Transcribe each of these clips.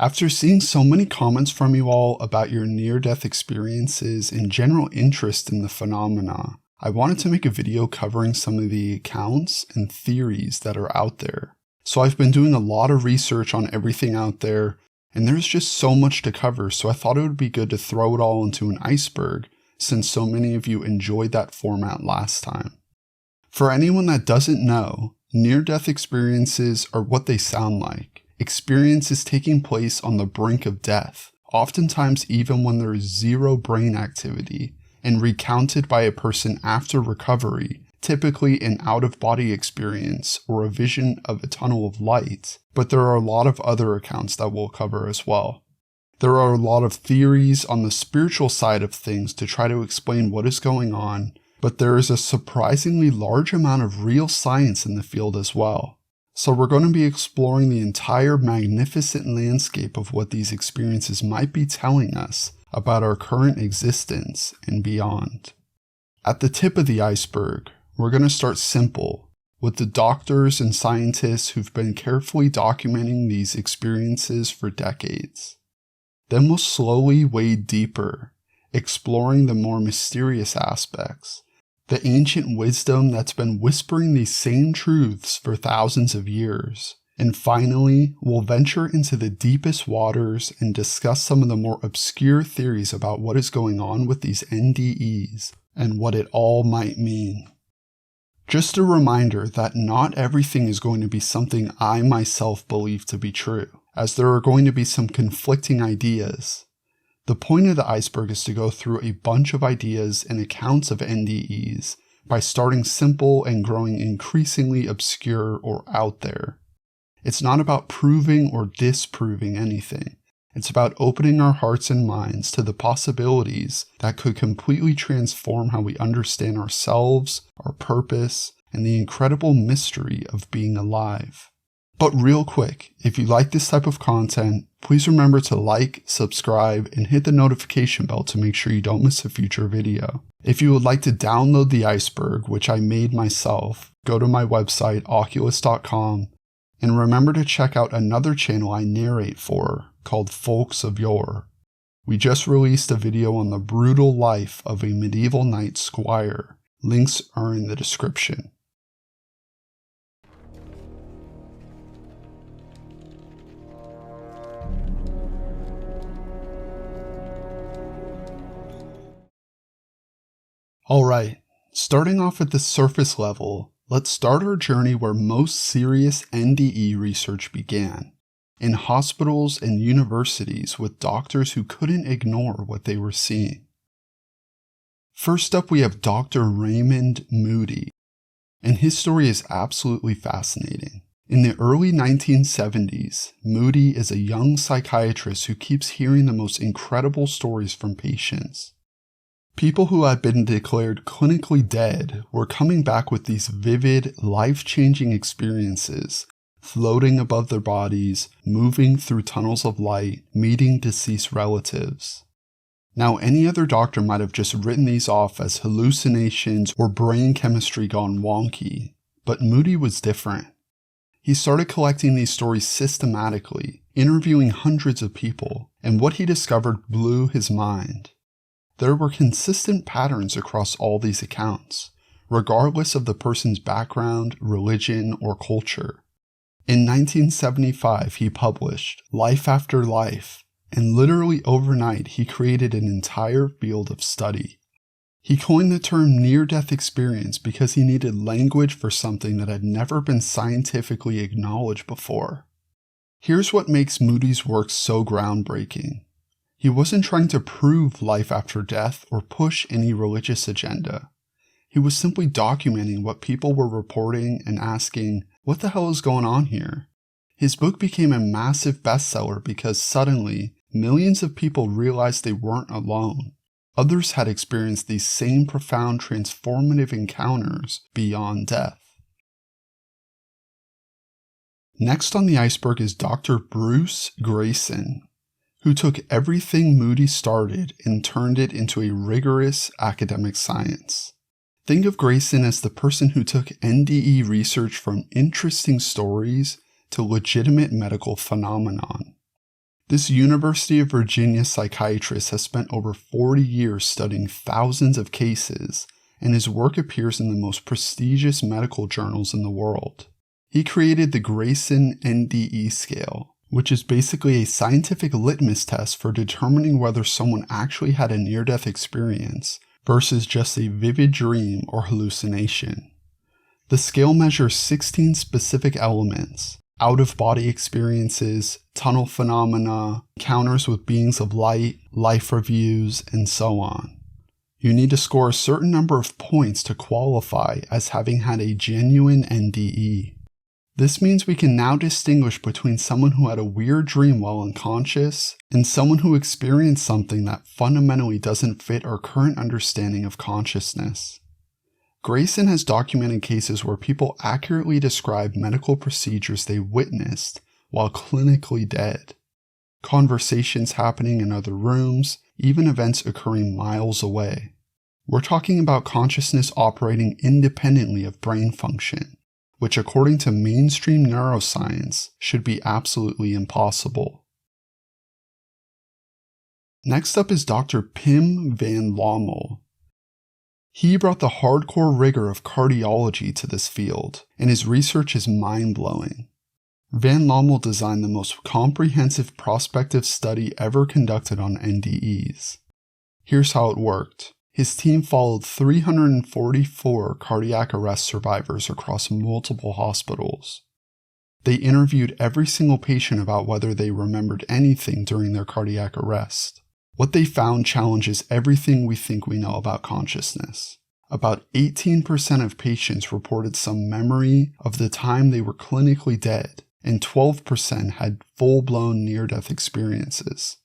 After seeing so many comments from you all about your near-death experiences and general interest in the phenomena, I wanted to make a video covering some of the accounts and theories that are out there. So I've been doing a lot of research on everything out there, and there's just so much to cover, so I thought it would be good to throw it all into an iceberg, since so many of you enjoyed that format last time. For anyone that doesn't know, near-death experiences are what they sound like. Experiences taking place on the brink of death, oftentimes even when there is zero brain activity, and recounted by a person after recovery, typically an out-of-body experience or a vision of a tunnel of light, but there are a lot of other accounts that we'll cover as well. There are a lot of theories on the spiritual side of things to try to explain what is going on, but there is a surprisingly large amount of real science in the field as well. So we're going to be exploring the entire magnificent landscape of what these experiences might be telling us about our current existence and beyond. At the tip of the iceberg, we're going to start simple, with the doctors and scientists who've been carefully documenting these experiences for decades. Then we'll slowly wade deeper, exploring the more mysterious aspects, the ancient wisdom that's been whispering these same truths for thousands of years. And finally, we'll venture into the deepest waters and discuss some of the more obscure theories about what is going on with these NDEs and what it all might mean. Just a reminder that not everything is going to be something I myself believe to be true, as there are going to be some conflicting ideas. The point of the iceberg is to go through a bunch of ideas and accounts of NDEs by starting simple and growing increasingly obscure or out there. It's not about proving or disproving anything. It's about opening our hearts and minds to the possibilities that could completely transform how we understand ourselves, our purpose, and the incredible mystery of being alive. But real quick, if you like this type of content, please remember to like, subscribe, and hit the notification bell to make sure you don't miss a future video. If you would like to download the iceberg, which I made myself, go to my website, oculus.com, and remember to check out another channel I narrate for, called Folks of Yore. We just released a video on the brutal life of a medieval knight squire. Links are in the description. Alright, starting off at the surface level, let's start our journey where most serious NDE research began, in hospitals and universities with doctors who couldn't ignore what they were seeing. First up, we have Dr. Raymond Moody, and his story is absolutely fascinating. In the early 1970s, Moody is a young psychiatrist who keeps hearing the most incredible stories from patients. People who had been declared clinically dead were coming back with these vivid, life-changing experiences, floating above their bodies, moving through tunnels of light, meeting deceased relatives. Now, any other doctor might have just written these off as hallucinations or brain chemistry gone wonky, but Moody was different. He started collecting these stories systematically, interviewing hundreds of people, and what he discovered blew his mind. There were consistent patterns across all these accounts, regardless of the person's background, religion, or culture. In 1975, he published Life After Life, and literally overnight he created an entire field of study. He coined the term near-death experience because he needed language for something that had never been scientifically acknowledged before. Here's what makes Moody's work so groundbreaking. He wasn't trying to prove life after death or push any religious agenda. He was simply documenting what people were reporting and asking, what the hell is going on here? His book became a massive bestseller because suddenly, millions of people realized they weren't alone. Others had experienced these same profound transformative encounters beyond death. Next on the iceberg is Dr. Bruce Greyson, who took everything Moody started and turned it into a rigorous academic science. Think of Greyson as the person who took NDE research from interesting stories to legitimate medical phenomenon. This University of Virginia psychiatrist has spent over 40 years studying thousands of cases, and his work appears in the most prestigious medical journals in the world. He created the Greyson NDE scale, which is basically a scientific litmus test for determining whether someone actually had a near-death experience versus just a vivid dream or hallucination. The scale measures 16 specific elements: out-of-body experiences, tunnel phenomena, encounters with beings of light, life reviews, and so on. You need to score a certain number of points to qualify as having had a genuine NDE. This means we can now distinguish between someone who had a weird dream while unconscious and someone who experienced something that fundamentally doesn't fit our current understanding of consciousness. Greyson has documented cases where people accurately describe medical procedures they witnessed while clinically dead. Conversations happening in other rooms, even events occurring miles away. We're talking about consciousness operating independently of brain function, which according to mainstream neuroscience should be absolutely impossible. Next up is Dr. Pim van Lommel. He brought the hardcore rigor of cardiology to this field, and his research is mind-blowing. Van Lommel designed the most comprehensive prospective study ever conducted on NDEs. Here's how it worked. His team followed 344 cardiac arrest survivors across multiple hospitals. They interviewed every single patient about whether they remembered anything during their cardiac arrest. What they found challenges everything we think we know about consciousness. About 18% of patients reported some memory of the time they were clinically dead, and 12% had full-blown near-death experiences.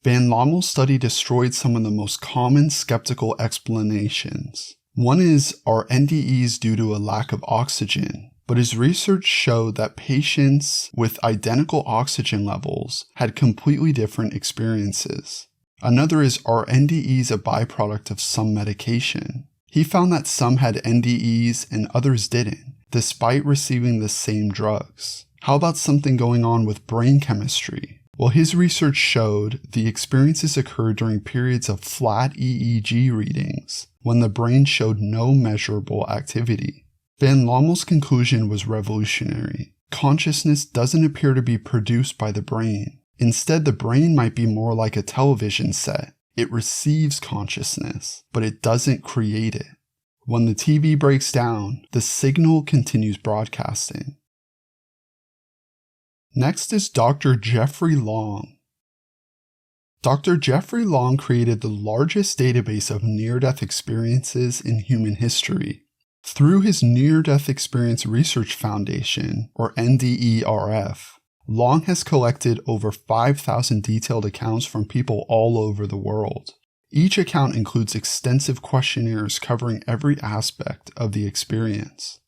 Van Lommel's study destroyed some of the most common skeptical explanations. One is, are NDEs due to a lack of oxygen? But his research showed that patients with identical oxygen levels had completely different experiences. Another is, are NDEs a byproduct of some medication? He found that some had NDEs and others didn't, despite receiving the same drugs. How about something going on with brain chemistry? Well, his research showed the experiences occurred during periods of flat EEG readings, when the brain showed no measurable activity. Van Lommel's conclusion was revolutionary. Consciousness doesn't appear to be produced by the brain. Instead, the brain might be more like a television set. It receives consciousness, but it doesn't create it. When the TV breaks down, the signal continues broadcasting. Next is Dr. Jeffrey Long. Dr. Jeffrey Long created the largest database of near-death experiences in human history. Through his Near-Death Experience Research Foundation, or NDERF, Long has collected over 5,000 detailed accounts from people all over the world. Each account includes extensive questionnaires covering every aspect of the experience.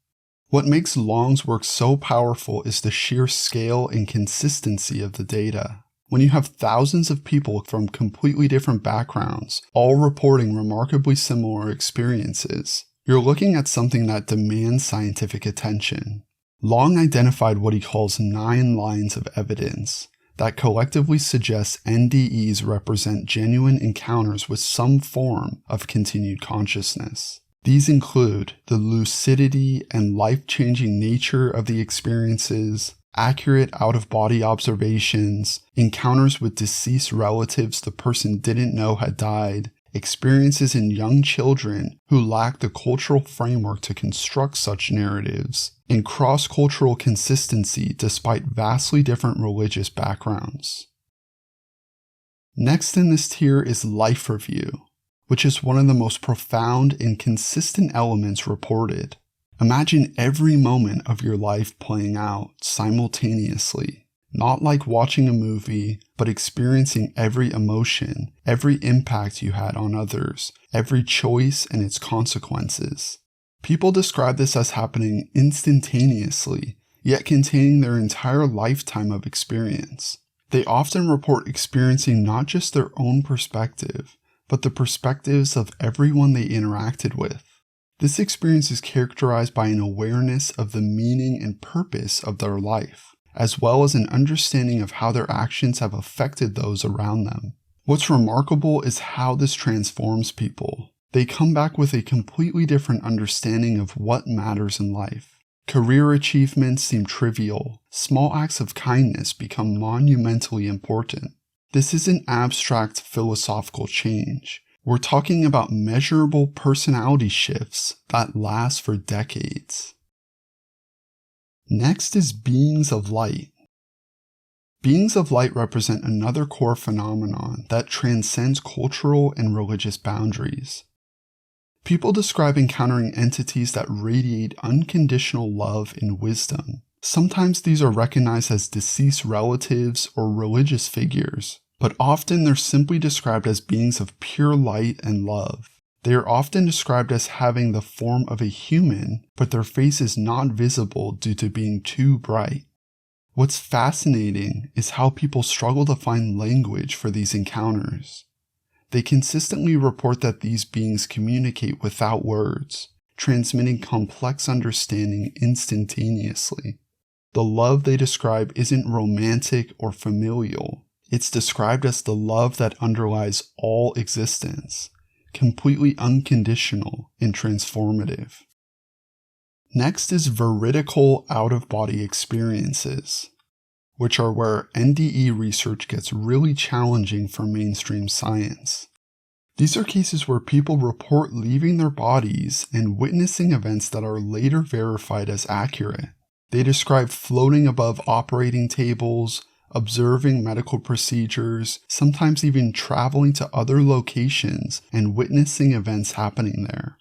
What makes Long's work so powerful is the sheer scale and consistency of the data. When you have thousands of people from completely different backgrounds, all reporting remarkably similar experiences, you're looking at something that demands scientific attention. Long identified what he calls 9 lines of evidence that collectively suggests NDEs represent genuine encounters with some form of continued consciousness. These include the lucidity and life-changing nature of the experiences, accurate out-of-body observations, encounters with deceased relatives the person didn't know had died, experiences in young children who lack the cultural framework to construct such narratives, and cross-cultural consistency despite vastly different religious backgrounds. Next in this tier is life review, which is one of the most profound and consistent elements reported. Imagine every moment of your life playing out simultaneously. Not like watching a movie, but experiencing every emotion, every impact you had on others, every choice and its consequences. People describe this as happening instantaneously, yet containing their entire lifetime of experience. They often report experiencing not just their own perspective, but the perspectives of everyone they interacted with. This experience is characterized by an awareness of the meaning and purpose of their life, as well as an understanding of how their actions have affected those around them. What's remarkable is how this transforms people. They come back with a completely different understanding of what matters in life. Career achievements seem trivial. Small acts of kindness become monumentally important. This isn't abstract philosophical change. We're talking about measurable personality shifts that last for decades. Next is beings of light. Beings of light represent another core phenomenon that transcends cultural and religious boundaries. People describe encountering entities that radiate unconditional love and wisdom. Sometimes these are recognized as deceased relatives or religious figures, but often they're simply described as beings of pure light and love. They are often described as having the form of a human, but their face is not visible due to being too bright. What's fascinating is how people struggle to find language for these encounters. They consistently report that these beings communicate without words, transmitting complex understanding instantaneously. The love they describe isn't romantic or familial. It's described as the love that underlies all existence, completely unconditional and transformative. Next is veridical out-of-body experiences, which are where NDE research gets really challenging for mainstream science. These are cases where people report leaving their bodies and witnessing events that are later verified as accurate. They describe floating above operating tables, observing medical procedures, sometimes even traveling to other locations and witnessing events happening there.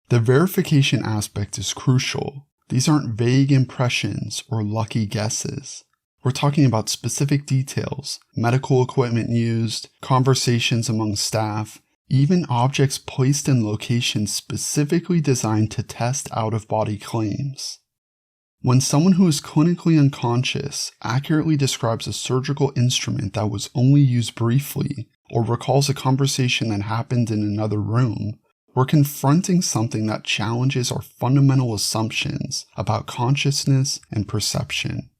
The verification aspect is crucial. These aren't vague impressions or lucky guesses. We're talking about specific details, medical equipment used, conversations among staff, even objects placed in locations specifically designed to test out-of-body claims. When someone who is clinically unconscious accurately describes a surgical instrument that was only used briefly, or recalls a conversation that happened in another room, we're confronting something that challenges our fundamental assumptions about consciousness and perception.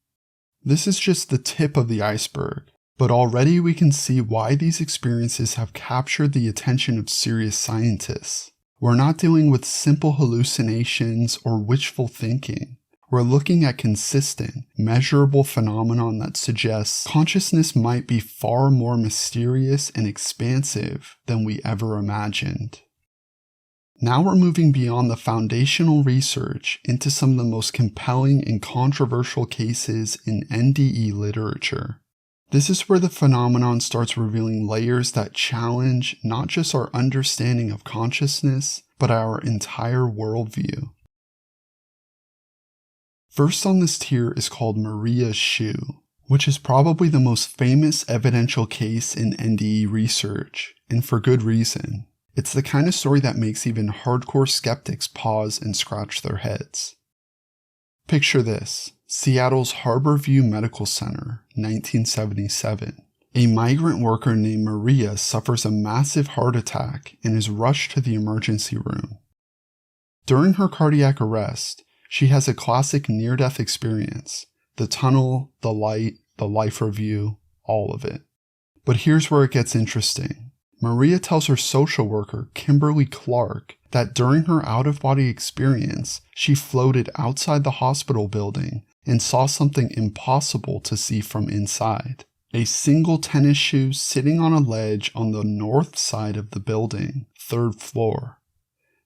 This is just the tip of the iceberg, but already we can see why these experiences have captured the attention of serious scientists. We're not dealing with simple hallucinations or wishful thinking. We're looking at consistent, measurable phenomenon that suggests consciousness might be far more mysterious and expansive than we ever imagined. Now we're moving beyond the foundational research into some of the most compelling and controversial cases in NDE literature. This is where the phenomenon starts revealing layers that challenge not just our understanding of consciousness, but our entire worldview. First on this tier is called Maria's Shoe, which is probably the most famous evidential case in NDE research, and for good reason. It's the kind of story that makes even hardcore skeptics pause and scratch their heads. Picture this: Seattle's Harborview Medical Center, 1977. A migrant worker named Maria suffers a massive heart attack and is rushed to the emergency room. During her cardiac arrest, she has a classic near-death experience: the tunnel, the light, the life review, all of it. But here's where it gets interesting. Maria tells her social worker, Kimberly Clark, that during her out-of-body experience, she floated outside the hospital building and saw something impossible to see from inside: a single tennis shoe sitting on a ledge on the north side of the building, 3rd floor.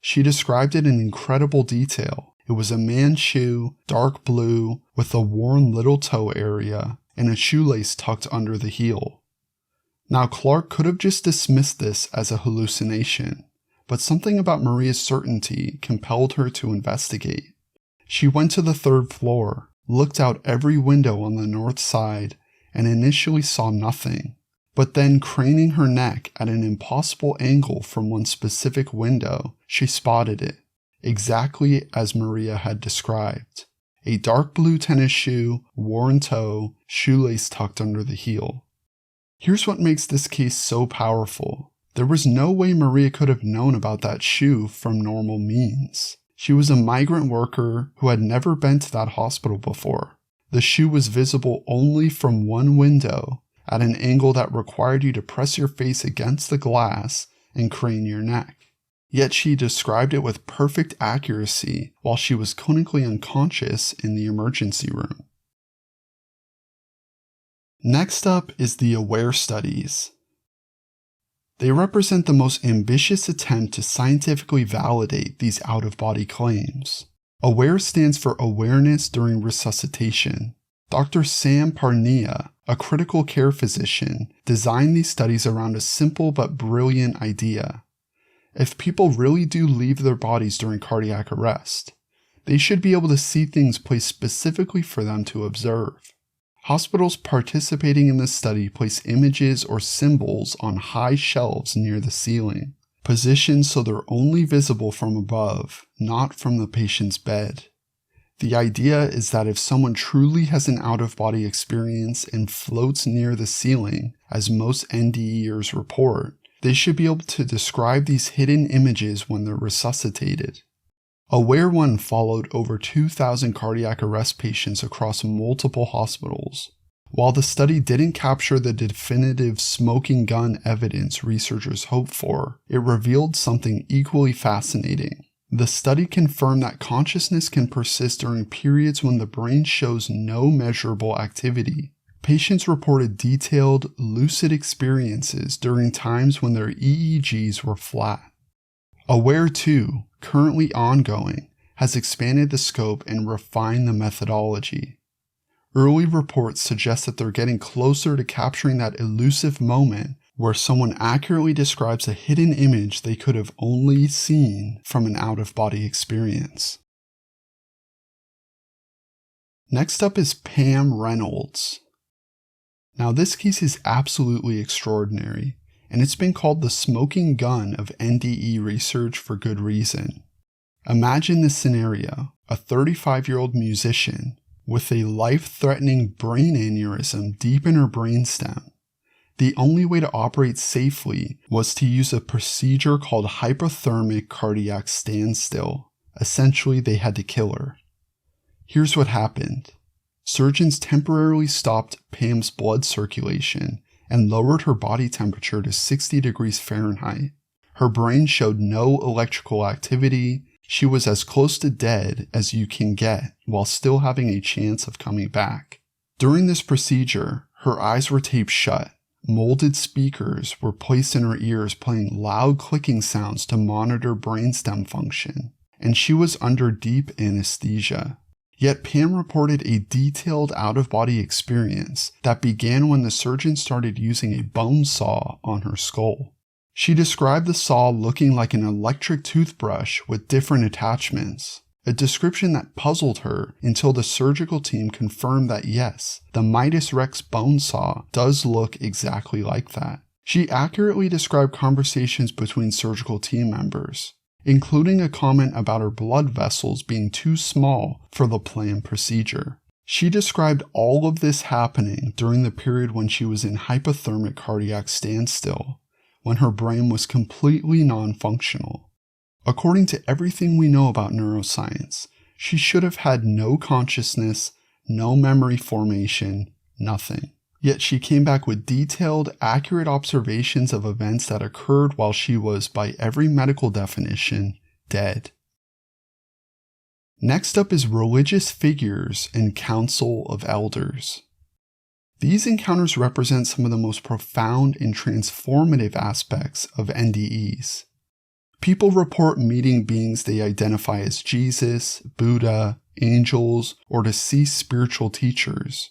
She described it in incredible detail. It was a man's shoe, dark blue, with a worn little toe area, and a shoelace tucked under the heel. Now, Clark could have just dismissed this as a hallucination, but something about Maria's certainty compelled her to investigate. She went to the 3rd floor, looked out every window on the north side, and initially saw nothing. But then, craning her neck at an impossible angle from one specific window, she spotted it, exactly as Maria had described: a dark blue tennis shoe, worn toe, shoelace tucked under the heel. Here's what makes this case so powerful. There was no way Maria could have known about that shoe from normal means. She was a migrant worker who had never been to that hospital before. The shoe was visible only from one window, at an angle that required you to press your face against the glass and crane your neck. Yet she described it with perfect accuracy while she was clinically unconscious in the emergency room. Next up is the AWARE studies. They represent the most ambitious attempt to scientifically validate these out-of-body claims. AWARE stands for Awareness During Resuscitation. Dr. Sam Parnia, a critical care physician, designed these studies around a simple but brilliant idea. If people really do leave their bodies during cardiac arrest, they should be able to see things placed specifically for them to observe. Hospitals participating in this study place images or symbols on high shelves near the ceiling, positioned so they're only visible from above, not from the patient's bed. The idea is that if someone truly has an out-of-body experience and floats near the ceiling, as most NDEs report, they should be able to describe these hidden images when they're resuscitated. AWARE 1 followed over 2,000 cardiac arrest patients across multiple hospitals. While the study didn't capture the definitive smoking gun evidence researchers hoped for, it revealed something equally fascinating. The study confirmed that consciousness can persist during periods when the brain shows no measurable activity. Patients reported detailed, lucid experiences during times when their EEGs were flat. AWARE 2, currently ongoing, has expanded the scope and refined the methodology. Early reports suggest that they're getting closer to capturing that elusive moment where someone accurately describes a hidden image they could have only seen from an out-of-body experience. Next up is Pam Reynolds. Now this case is absolutely extraordinary, and it's been called the smoking gun of NDE research for good reason. Imagine this scenario: a 35-year-old musician with a life-threatening brain aneurysm deep in her brainstem. The only way to operate safely was to use a procedure called hypothermic cardiac standstill. Essentially, they had to kill her. Here's what happened. Surgeons temporarily stopped Pam's blood circulation and lowered her body temperature to 60 degrees Fahrenheit. Her brain showed no electrical activity. She was as close to dead as you can get while still having a chance of coming back. During this procedure, her eyes were taped shut. Molded speakers were placed in her ears playing loud clicking sounds to monitor brainstem function, and she was under deep anesthesia. Yet Pam reported a detailed out-of-body experience that began when the surgeon started using a bone saw on her skull. She described the saw looking like an electric toothbrush with different attachments, a description that puzzled her until the surgical team confirmed that yes, the Midas Rex bone saw does look exactly like that. She accurately described conversations between surgical team members, including a comment about her blood vessels being too small for the planned procedure. She described all of this happening during the period when she was in hypothermic cardiac standstill, when her brain was completely non-functional. According to everything we know about neuroscience, she should have had no consciousness, no memory formation, nothing. Yet she came back with detailed, accurate observations of events that occurred while she was, by every medical definition, dead. Next up is religious figures and council of elders. These encounters represent some of the most profound and transformative aspects of NDEs. People report meeting beings they identify as Jesus, Buddha, angels, or deceased spiritual teachers.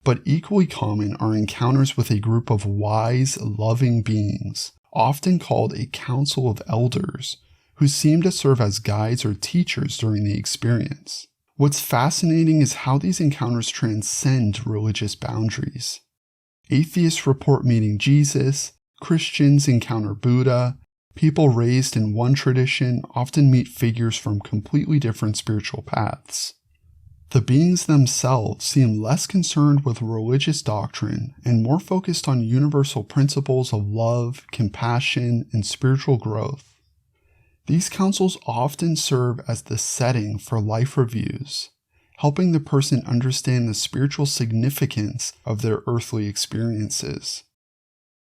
But equally common are encounters with a group of wise, loving beings, often called a council of elders, who seem to serve as guides or teachers during the experience. What's fascinating is how these encounters transcend religious boundaries. Atheists report meeting Jesus, Christians encounter Buddha, people raised in one tradition often meet figures from completely different spiritual paths. The beings themselves seem less concerned with religious doctrine and more focused on universal principles of love, compassion, and spiritual growth. These councils often serve as the setting for life reviews, helping the person understand the spiritual significance of their earthly experiences.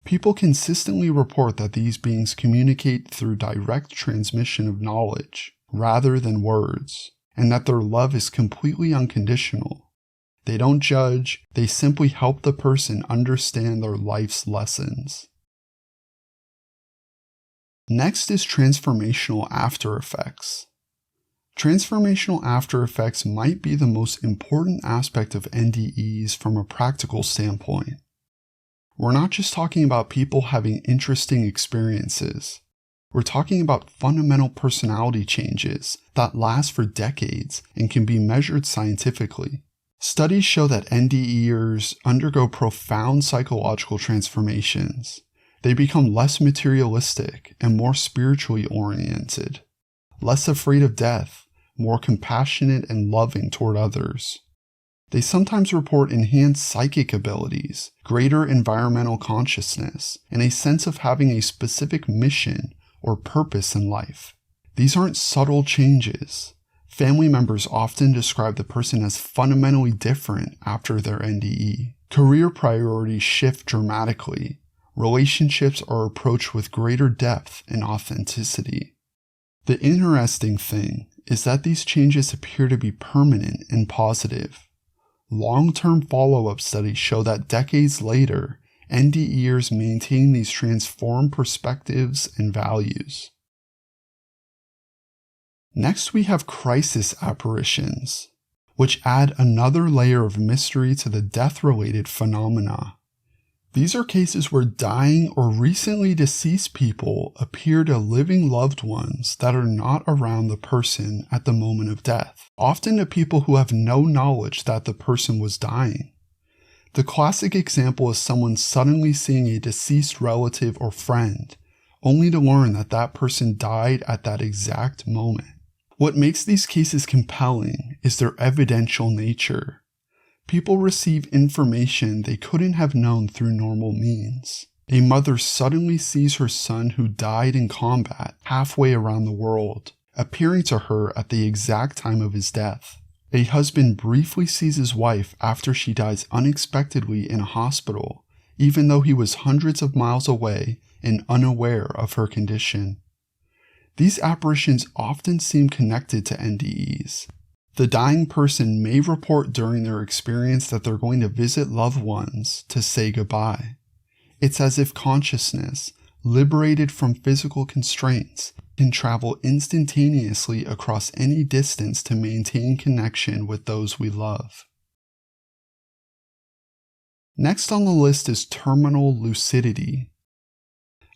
People consistently report that these beings communicate through direct transmission of knowledge, rather than words, and that their love is completely unconditional. They don't judge, they simply help the person understand their life's lessons. Next is transformational aftereffects. Transformational aftereffects might be the most important aspect of NDEs from a practical standpoint. We're not just talking about people having interesting experiences. We're talking about fundamental personality changes that last for decades and can be measured scientifically. Studies show that NDEers undergo profound psychological transformations. They become less materialistic and more spiritually oriented, less afraid of death, more compassionate and loving toward others. They sometimes report enhanced psychic abilities, greater environmental consciousness, and a sense of having a specific mission or purpose in life. These aren't subtle changes. Family members often describe the person as fundamentally different after their NDE. Career priorities shift dramatically. Relationships are approached with greater depth and authenticity. The interesting thing is that these changes appear to be permanent and positive. Long-term follow-up studies show that decades later, NDEers maintain these transformed perspectives and values. Next, we have crisis apparitions, which add another layer of mystery to the death-related phenomena. These are cases where dying or recently deceased people appear to living loved ones that are not around the person at the moment of death, often to people who have no knowledge that the person was dying. The classic example is someone suddenly seeing a deceased relative or friend, only to learn that that person died at that exact moment. What makes these cases compelling is their evidential nature. People receive information they couldn't have known through normal means. A mother suddenly sees her son who died in combat halfway around the world, appearing to her at the exact time of his death. A husband briefly sees his wife after she dies unexpectedly in a hospital, even though he was hundreds of miles away and unaware of her condition. These apparitions often seem connected to NDEs. The dying person may report during their experience that they're going to visit loved ones to say goodbye. It's as if consciousness, liberated from physical constraints, can travel instantaneously across any distance to maintain connection with those we love. Next on the list is terminal lucidity.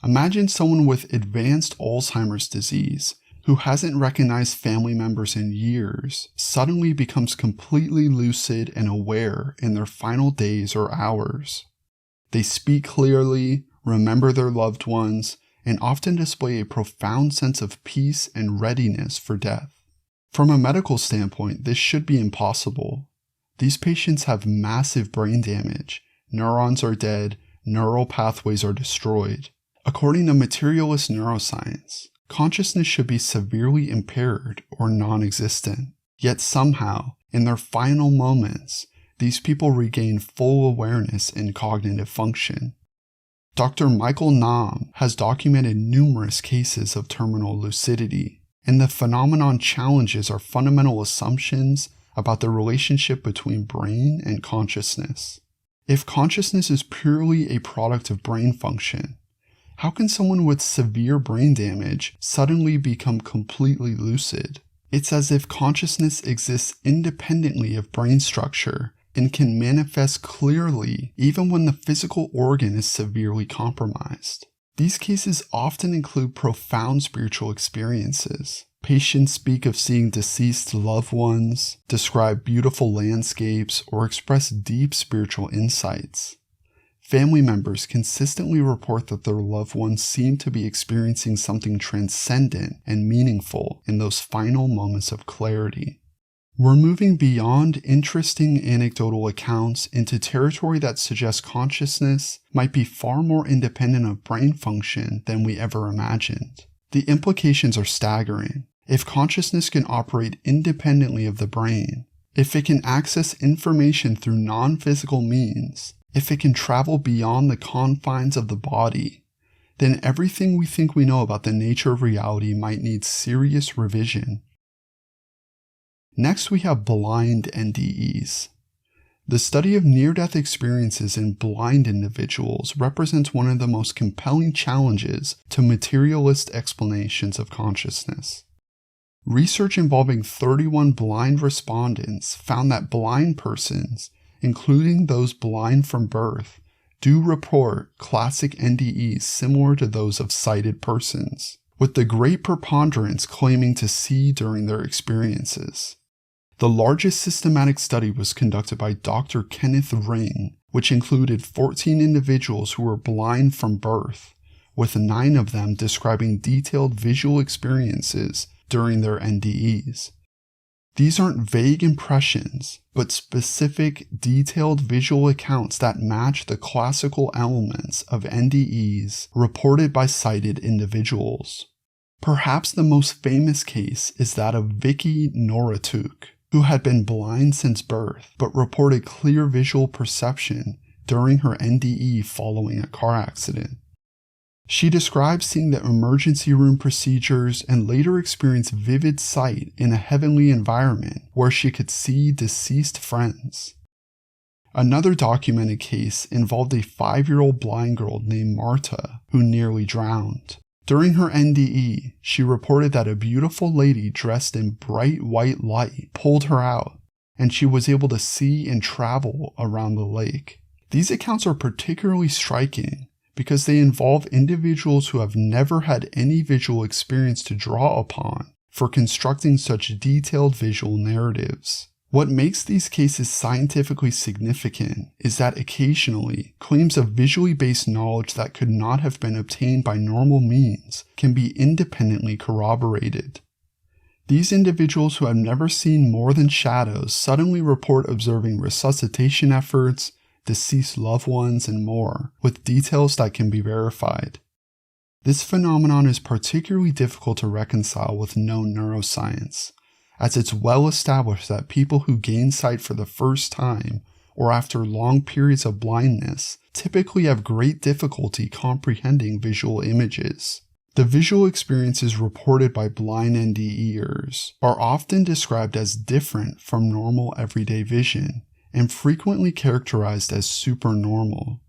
Imagine someone with advanced Alzheimer's disease who hasn't recognized family members in years suddenly becomes completely lucid and aware in their final days or hours. They speak clearly, remember their loved ones, and often display a profound sense of peace and readiness for death. From a medical standpoint, this should be impossible. These patients have massive brain damage, neurons are dead, neural pathways are destroyed. According to materialist neuroscience, consciousness should be severely impaired or non-existent. Yet somehow, in their final moments, these people regain full awareness and cognitive function. Dr. Michael Nahm has documented numerous cases of terminal lucidity, and the phenomenon challenges our fundamental assumptions about the relationship between brain and consciousness. If consciousness is purely a product of brain function, how can someone with severe brain damage suddenly become completely lucid? It's as if consciousness exists independently of brain structure and can manifest clearly even when the physical organ is severely compromised. These cases often include profound spiritual experiences. Patients speak of seeing deceased loved ones, describe beautiful landscapes, or express deep spiritual insights. Family members consistently report that their loved ones seem to be experiencing something transcendent and meaningful in those final moments of clarity. We're moving beyond interesting anecdotal accounts into territory that suggests consciousness might be far more independent of brain function than we ever imagined. The implications are staggering. If consciousness can operate independently of the brain, if it can access information through non-physical means, if it can travel beyond the confines of the body, then everything we think we know about the nature of reality might need serious revision. Next, we have blind NDEs. The study of near-death experiences in blind individuals represents one of the most compelling challenges to materialist explanations of consciousness. Research involving 31 blind respondents found that blind persons, including those blind from birth, do report classic NDEs similar to those of sighted persons, with the great preponderance claiming to see during their experiences. The largest systematic study was conducted by Dr. Kenneth Ring, which included 14 individuals who were blind from birth, with 9 of them describing detailed visual experiences during their NDEs. These aren't vague impressions, but specific, detailed visual accounts that match the classical elements of NDEs reported by sighted individuals. Perhaps the most famous case is that of Vicky Noratuk, who had been blind since birth but reported clear visual perception during her NDE following a car accident. She described seeing the emergency room procedures and later experienced vivid sight in a heavenly environment where she could see deceased friends. Another documented case involved a 5-year-old blind girl named Marta who nearly drowned. During her NDE, she reported that a beautiful lady dressed in bright white light pulled her out, and she was able to see and travel around the lake. These accounts are particularly striking because they involve individuals who have never had any visual experience to draw upon for constructing such detailed visual narratives. What makes these cases scientifically significant is that occasionally, claims of visually based knowledge that could not have been obtained by normal means can be independently corroborated. These individuals who have never seen more than shadows suddenly report observing resuscitation efforts, deceased loved ones, and more, with details that can be verified. This phenomenon is particularly difficult to reconcile with known neuroscience, as it's well established that people who gain sight for the first time or after long periods of blindness typically have great difficulty comprehending visual images. The visual experiences reported by blind NDEers are often described as different from normal everyday vision and frequently characterized as supernormal.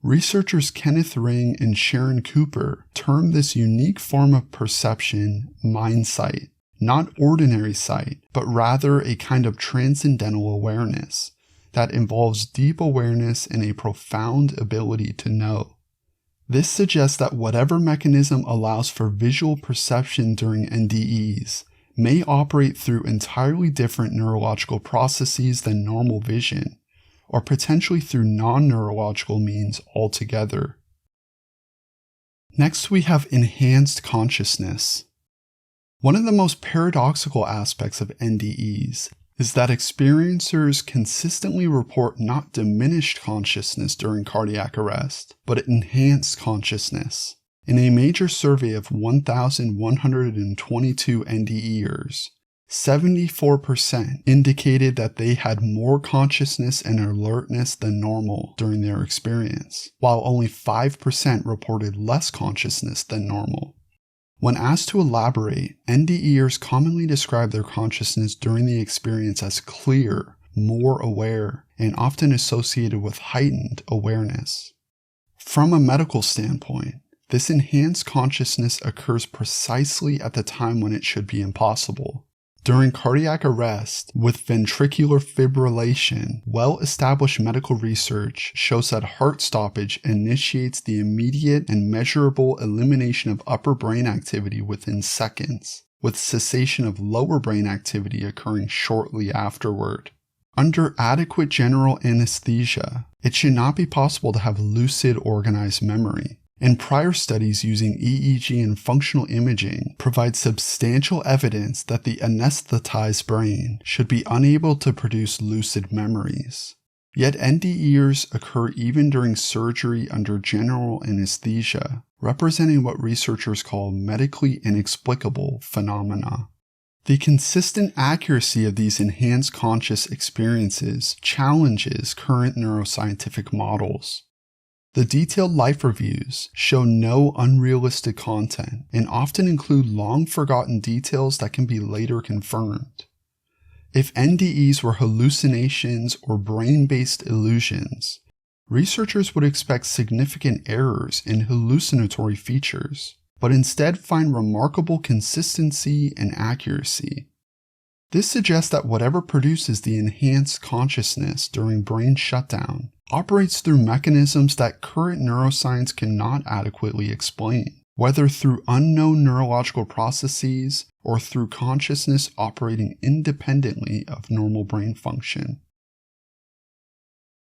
Researchers Kenneth Ring and Sharon Cooper term this unique form of perception mind sight. Not ordinary sight, but rather a kind of transcendental awareness that involves deep awareness and a profound ability to know. This suggests that whatever mechanism allows for visual perception during NDEs may operate through entirely different neurological processes than normal vision, or potentially through non-neurological means altogether. Next, we have enhanced consciousness. One of the most paradoxical aspects of NDEs is that experiencers consistently report not diminished consciousness during cardiac arrest, but enhanced consciousness. In a major survey of 1,122 NDEers, 74% indicated that they had more consciousness and alertness than normal during their experience, while only 5% reported less consciousness than normal. When asked to elaborate, NDEers commonly describe their consciousness during the experience as clear, more aware, and often associated with heightened awareness. From a medical standpoint, this enhanced consciousness occurs precisely at the time when it should be impossible. During cardiac arrest with ventricular fibrillation, well-established medical research shows that heart stoppage initiates the immediate and measurable elimination of upper brain activity within seconds, with cessation of lower brain activity occurring shortly afterward. Under adequate general anesthesia, it should not be possible to have lucid organized memory. And prior studies using EEG and functional imaging provide substantial evidence that the anesthetized brain should be unable to produce lucid memories. Yet NDEers occur even during surgery under general anesthesia, representing what researchers call medically inexplicable phenomena. The consistent accuracy of these enhanced conscious experiences challenges current neuroscientific models. The detailed life reviews show no unrealistic content and often include long-forgotten details that can be later confirmed. If NDEs were hallucinations or brain-based illusions, researchers would expect significant errors in hallucinatory features, but instead find remarkable consistency and accuracy. This suggests that whatever produces the enhanced consciousness during brain shutdown operates through mechanisms that current neuroscience cannot adequately explain, whether through unknown neurological processes or through consciousness operating independently of normal brain function.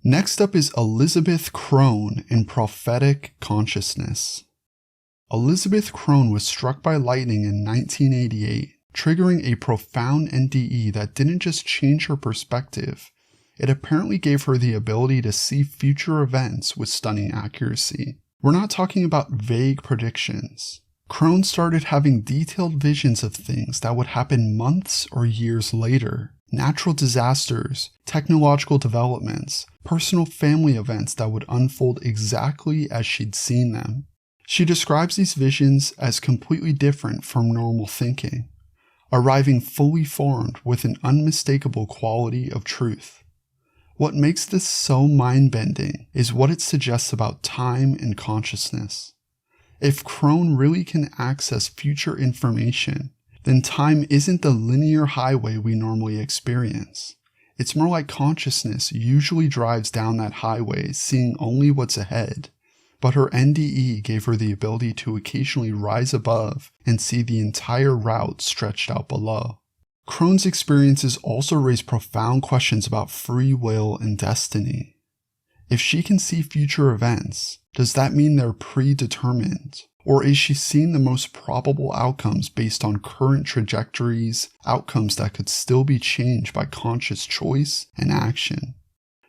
Next up is Elizabeth Crone and prophetic consciousness. Elizabeth Crone was struck by lightning in 1988, triggering a profound NDE that didn't just change her perspective, it apparently gave her the ability to see future events with stunning accuracy. We're not talking about vague predictions. Crone started having detailed visions of things that would happen months or years later. Natural disasters, technological developments, personal family events that would unfold exactly as she'd seen them. She describes these visions as completely different from normal thinking, arriving fully formed with an unmistakable quality of truth. What makes this so mind-bending is what it suggests about time and consciousness. If Crone really can access future information, then time isn't the linear highway we normally experience. It's more like consciousness usually drives down that highway seeing only what's ahead, but her NDE gave her the ability to occasionally rise above and see the entire route stretched out below. Crone's experiences also raise profound questions about free will and destiny. If she can see future events, does that mean they're predetermined? Or is she seeing the most probable outcomes based on current trajectories, outcomes that could still be changed by conscious choice and action?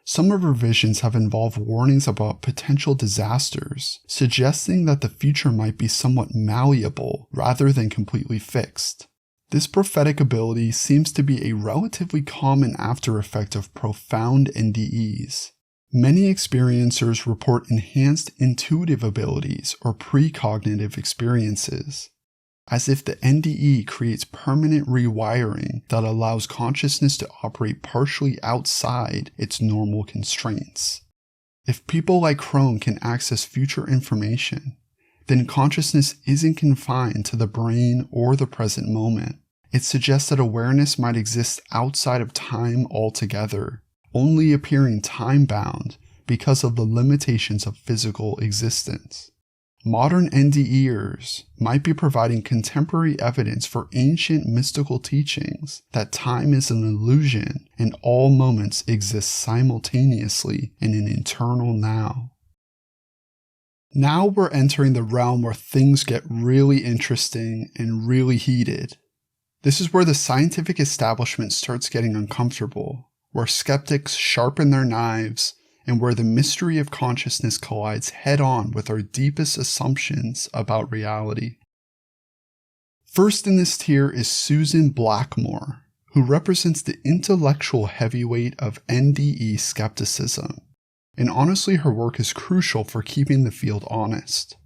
Some of her visions have involved warnings about potential disasters, suggesting that the future might be somewhat malleable rather than completely fixed. This prophetic ability seems to be a relatively common after-effect of profound NDEs. Many experiencers report enhanced intuitive abilities or precognitive experiences, as if the NDE creates permanent rewiring that allows consciousness to operate partially outside its normal constraints. If people like Crone can access future information, then consciousness isn't confined to the brain or the present moment. It suggests that awareness might exist outside of time altogether, only appearing time-bound because of the limitations of physical existence. Modern NDEers might be providing contemporary evidence for ancient mystical teachings that time is an illusion and all moments exist simultaneously in an eternal now. Now we're entering the realm where things get really interesting and really heated. This is where the scientific establishment starts getting uncomfortable, where skeptics sharpen their knives, and where the mystery of consciousness collides head-on with our deepest assumptions about reality. First in this tier is Susan Blackmore, who represents the intellectual heavyweight of NDE skepticism, and honestly her work is crucial for keeping the field honest.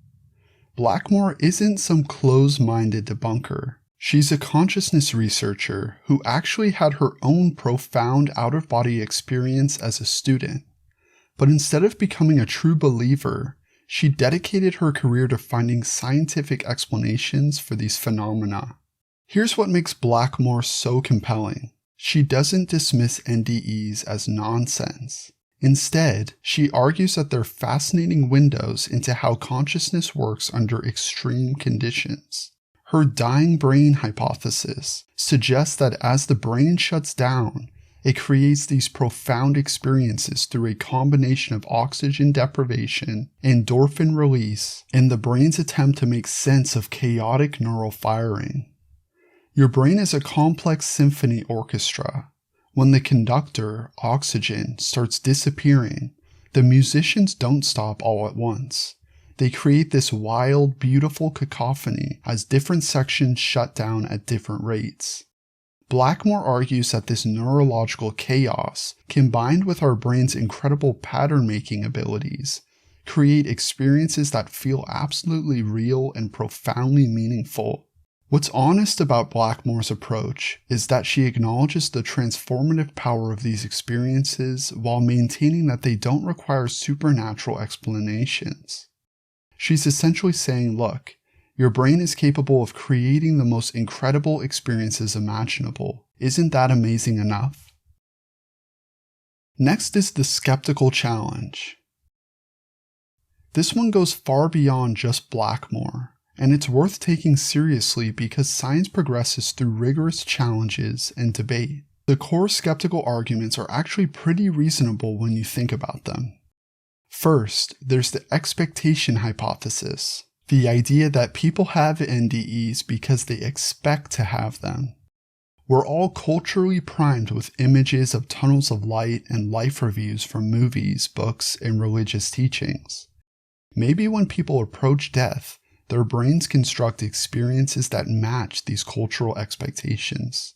Blackmore isn't some closed-minded debunker. She's a consciousness researcher who actually had her own profound out-of-body experience as a student. But instead of becoming a true believer, she dedicated her career to finding scientific explanations for these phenomena. Here's what makes Blackmore so compelling. She doesn't dismiss NDEs as nonsense. Instead, she argues that they're fascinating windows into how consciousness works under extreme conditions. Her dying brain hypothesis suggests that as the brain shuts down, it creates these profound experiences through a combination of oxygen deprivation, endorphin release, and the brain's attempt to make sense of chaotic neural firing. Your brain is a complex symphony orchestra. When the conductor, oxygen, starts disappearing, the musicians don't stop all at once. They create this wild, beautiful cacophony as different sections shut down at different rates. Blackmore argues that this neurological chaos, combined with our brain's incredible pattern-making abilities, create experiences that feel absolutely real and profoundly meaningful. What's honest about Blackmore's approach is that she acknowledges the transformative power of these experiences while maintaining that they don't require supernatural explanations. She's essentially saying, look, your brain is capable of creating the most incredible experiences imaginable. Isn't that amazing enough? Next is the skeptical challenge. This one goes far beyond just Blackmore, and it's worth taking seriously because science progresses through rigorous challenges and debate. The core skeptical arguments are actually pretty reasonable when you think about them. First, there's the expectation hypothesis, the idea that people have NDEs because they expect to have them. We're all culturally primed with images of tunnels of light and life reviews from movies, books, and religious teachings. Maybe when people approach death, their brains construct experiences that match these cultural expectations.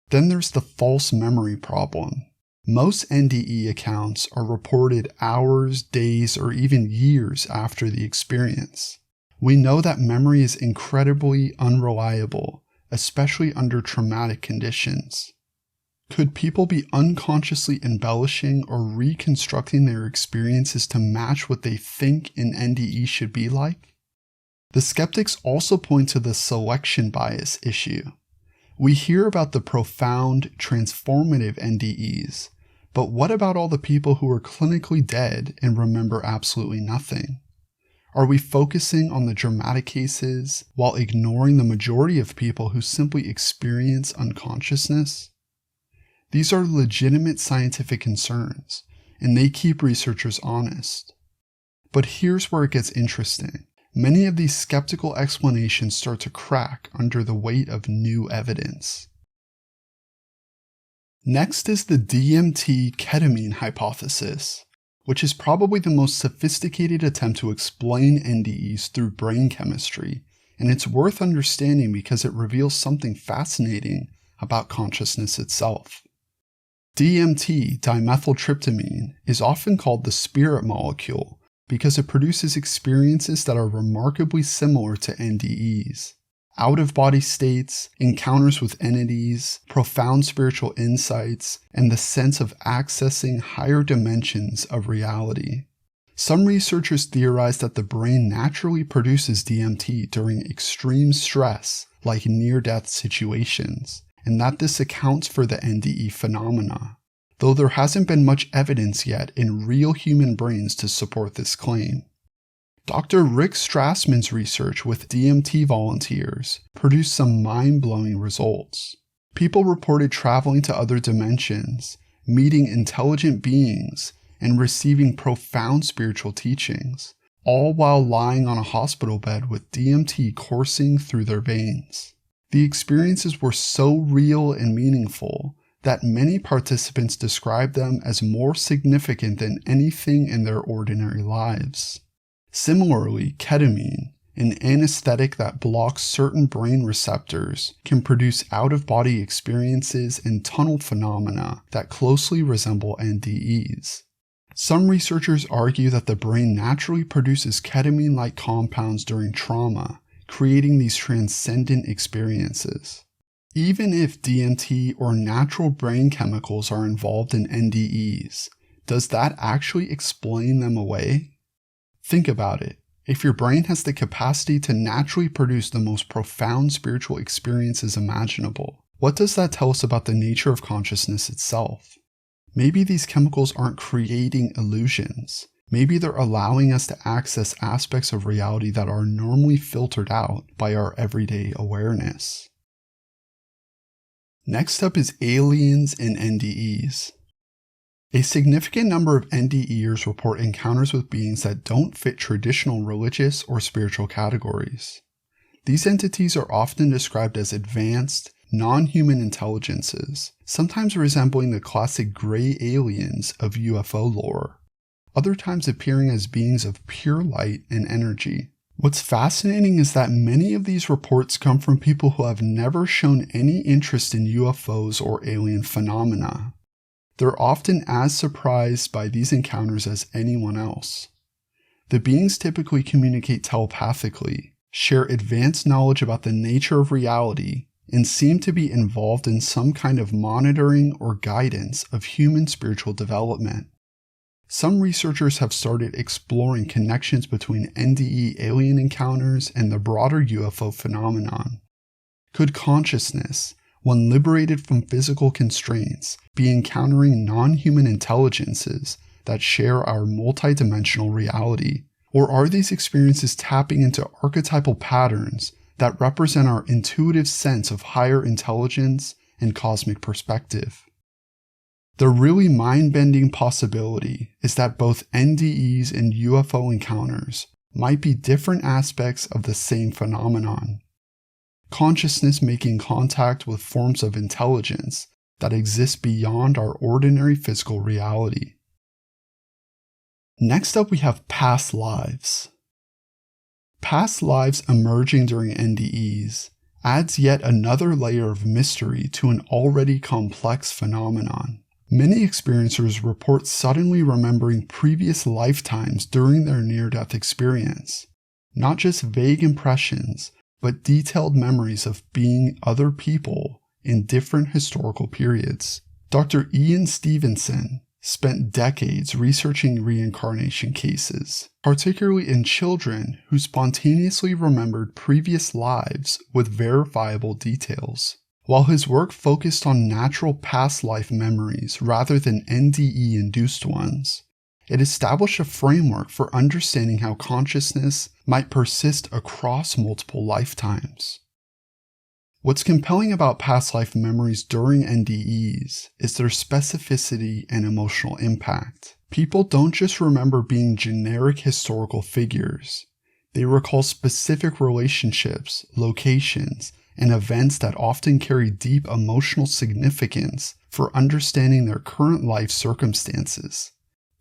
Then there's the false memory problem. Most NDE accounts are reported hours, days, or even years after the experience. We know that memory is incredibly unreliable, especially under traumatic conditions. Could people be unconsciously embellishing or reconstructing their experiences to match what they think an NDE should be like? The skeptics also point to the selection bias issue. We hear about the profound, transformative NDEs, but what about all the people who are clinically dead and remember absolutely nothing? Are we focusing on the dramatic cases while ignoring the majority of people who simply experience unconsciousness? These are legitimate scientific concerns, and they keep researchers honest. But here's where it gets interesting. Many of these skeptical explanations start to crack under the weight of new evidence. Next is the DMT-ketamine hypothesis, which is probably the most sophisticated attempt to explain NDEs through brain chemistry, and it's worth understanding because it reveals something fascinating about consciousness itself. DMT, dimethyltryptamine, is often called the spirit molecule because it produces experiences that are remarkably similar to NDEs. Out-of-body states, encounters with entities, profound spiritual insights, and the sense of accessing higher dimensions of reality. Some researchers theorize that the brain naturally produces DMT during extreme stress, like near-death situations, and that this accounts for the NDE phenomena, though there hasn't been much evidence yet in real human brains to support this claim. Dr. Rick Strassman's research with DMT volunteers produced some mind-blowing results. People reported traveling to other dimensions, meeting intelligent beings, and receiving profound spiritual teachings, all while lying on a hospital bed with DMT coursing through their veins. The experiences were so real and meaningful that many participants described them as more significant than anything in their ordinary lives. Similarly, ketamine, an anesthetic that blocks certain brain receptors, can produce out-of-body experiences and tunnel phenomena that closely resemble NDEs. Some researchers argue that the brain naturally produces ketamine-like compounds during trauma, creating these transcendent experiences. Even if DMT or natural brain chemicals are involved in NDEs, does that actually explain them away? Think about it. If your brain has the capacity to naturally produce the most profound spiritual experiences imaginable, what does that tell us about the nature of consciousness itself? Maybe these chemicals aren't creating illusions. Maybe they're allowing us to access aspects of reality that are normally filtered out by our everyday awareness. Next up is aliens and NDEs. A significant number of NDEers report encounters with beings that don't fit traditional religious or spiritual categories. These entities are often described as advanced, non-human intelligences, sometimes resembling the classic gray aliens of UFO lore, other times appearing as beings of pure light and energy. What's fascinating is that many of these reports come from people who have never shown any interest in UFOs or alien phenomena. They're often as surprised by these encounters as anyone else. The beings typically communicate telepathically, share advanced knowledge about the nature of reality, and seem to be involved in some kind of monitoring or guidance of human spiritual development. Some researchers have started exploring connections between NDE alien encounters and the broader UFO phenomenon. Could consciousness, when liberated from physical constraints, be encountering non-human intelligences that share our multidimensional reality? Or are these experiences tapping into archetypal patterns that represent our intuitive sense of higher intelligence and cosmic perspective? The really mind-bending possibility is that both NDEs and UFO encounters might be different aspects of the same phenomenon. Consciousness making contact with forms of intelligence that exist beyond our ordinary physical reality. Next up, we have past lives. Past lives emerging during NDEs adds yet another layer of mystery to an already complex phenomenon. Many experiencers report suddenly remembering previous lifetimes during their near-death experience. Not just vague impressions, but detailed memories of being other people in different historical periods. Dr. Ian Stevenson spent decades researching reincarnation cases, particularly in children who spontaneously remembered previous lives with verifiable details. While his work focused on natural past life memories rather than NDE-induced ones, it established a framework for understanding how consciousness might persist across multiple lifetimes. What's compelling about past life memories during NDEs is their specificity and emotional impact. People don't just remember being generic historical figures. They recall specific relationships, locations, and events that often carry deep emotional significance for understanding their current life circumstances.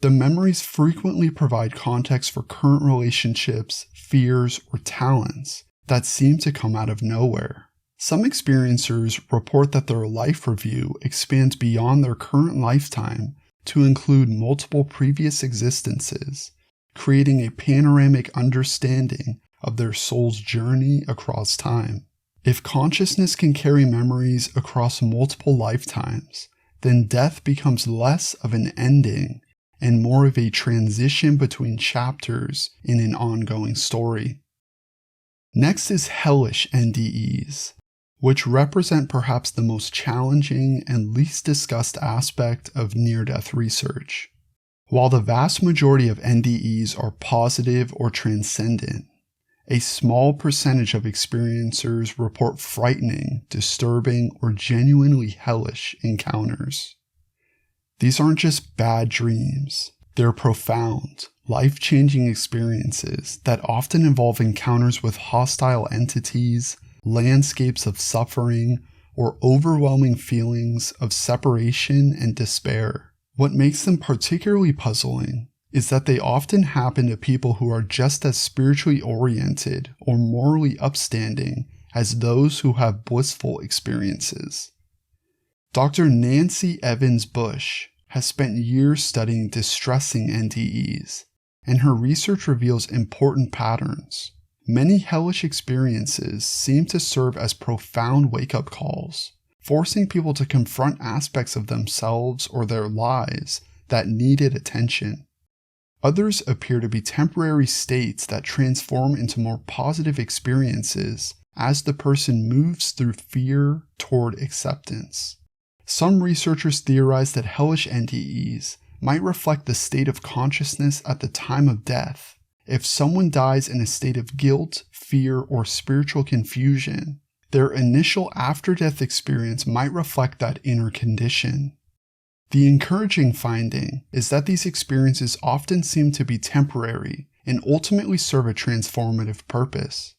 The memories frequently provide context for current relationships, fears, or talents that seem to come out of nowhere. Some experiencers report that their life review expands beyond their current lifetime to include multiple previous existences, creating a panoramic understanding of their soul's journey across time. If consciousness can carry memories across multiple lifetimes, then death becomes less of an ending and more of a transition between chapters in an ongoing story. Next is hellish NDEs, which represent perhaps the most challenging and least discussed aspect of near-death research. While the vast majority of NDEs are positive or transcendent, a small percentage of experiencers report frightening, disturbing, or genuinely hellish encounters. These aren't just bad dreams. They're profound, life-changing experiences that often involve encounters with hostile entities, landscapes of suffering, or overwhelming feelings of separation and despair. What makes them particularly puzzling is that they often happen to people who are just as spiritually oriented or morally upstanding as those who have blissful experiences. Dr. Nancy Evans Bush has spent years studying distressing NDEs, and her research reveals important patterns. Many hellish experiences seem to serve as profound wake-up calls, forcing people to confront aspects of themselves or their lives that needed attention. Others appear to be temporary states that transform into more positive experiences as the person moves through fear toward acceptance. Some researchers theorize that hellish NDEs might reflect the state of consciousness at the time of death. If someone dies in a state of guilt, fear, or spiritual confusion, their initial after-death experience might reflect that inner condition. The encouraging finding is that these experiences often seem to be temporary and ultimately serve a transformative purpose.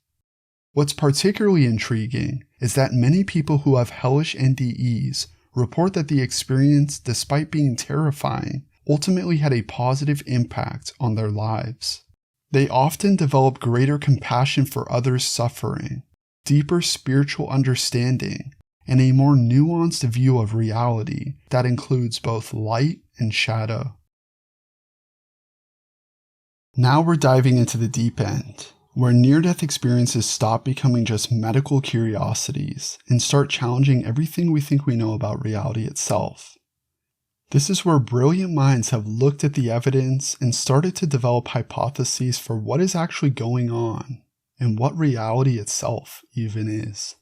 What's particularly intriguing is that many people who have hellish NDEs report that the experience, despite being terrifying, ultimately had a positive impact on their lives. They often develop greater compassion for others' suffering, deeper spiritual understanding, and a more nuanced view of reality that includes both light and shadow. Now we're diving into the deep end, where near-death experiences stop becoming just medical curiosities and start challenging everything we think we know about reality itself. This is where brilliant minds have looked at the evidence and started to develop hypotheses for what is actually going on and what reality itself even is.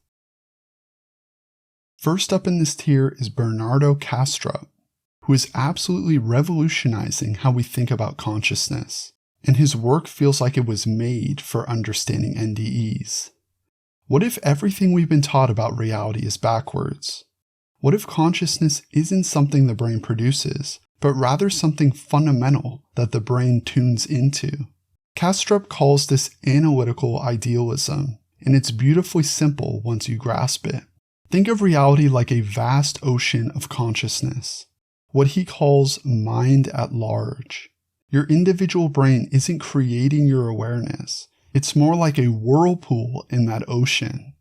First up in this tier is Bernardo Kastrup, who is absolutely revolutionizing how we think about consciousness, and his work feels like it was made for understanding NDEs. What if everything we've been taught about reality is backwards? What if consciousness isn't something the brain produces, but rather something fundamental that the brain tunes into? Kastrup calls this analytical idealism, and it's beautifully simple once you grasp it. Think of reality like a vast ocean of consciousness, what he calls mind at large. Your individual brain isn't creating your awareness. It's more like a whirlpool in that ocean,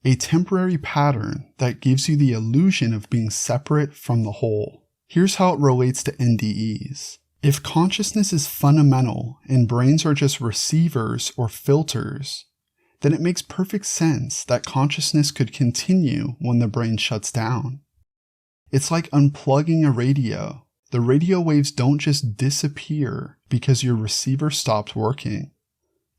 a temporary pattern that gives you the illusion of being separate from the whole. Here's how it relates to NDEs. If consciousness is fundamental and brains are just receivers or filters, then it makes perfect sense that consciousness could continue when the brain shuts down. It's like unplugging a radio. The radio waves don't just disappear because your receiver stopped working.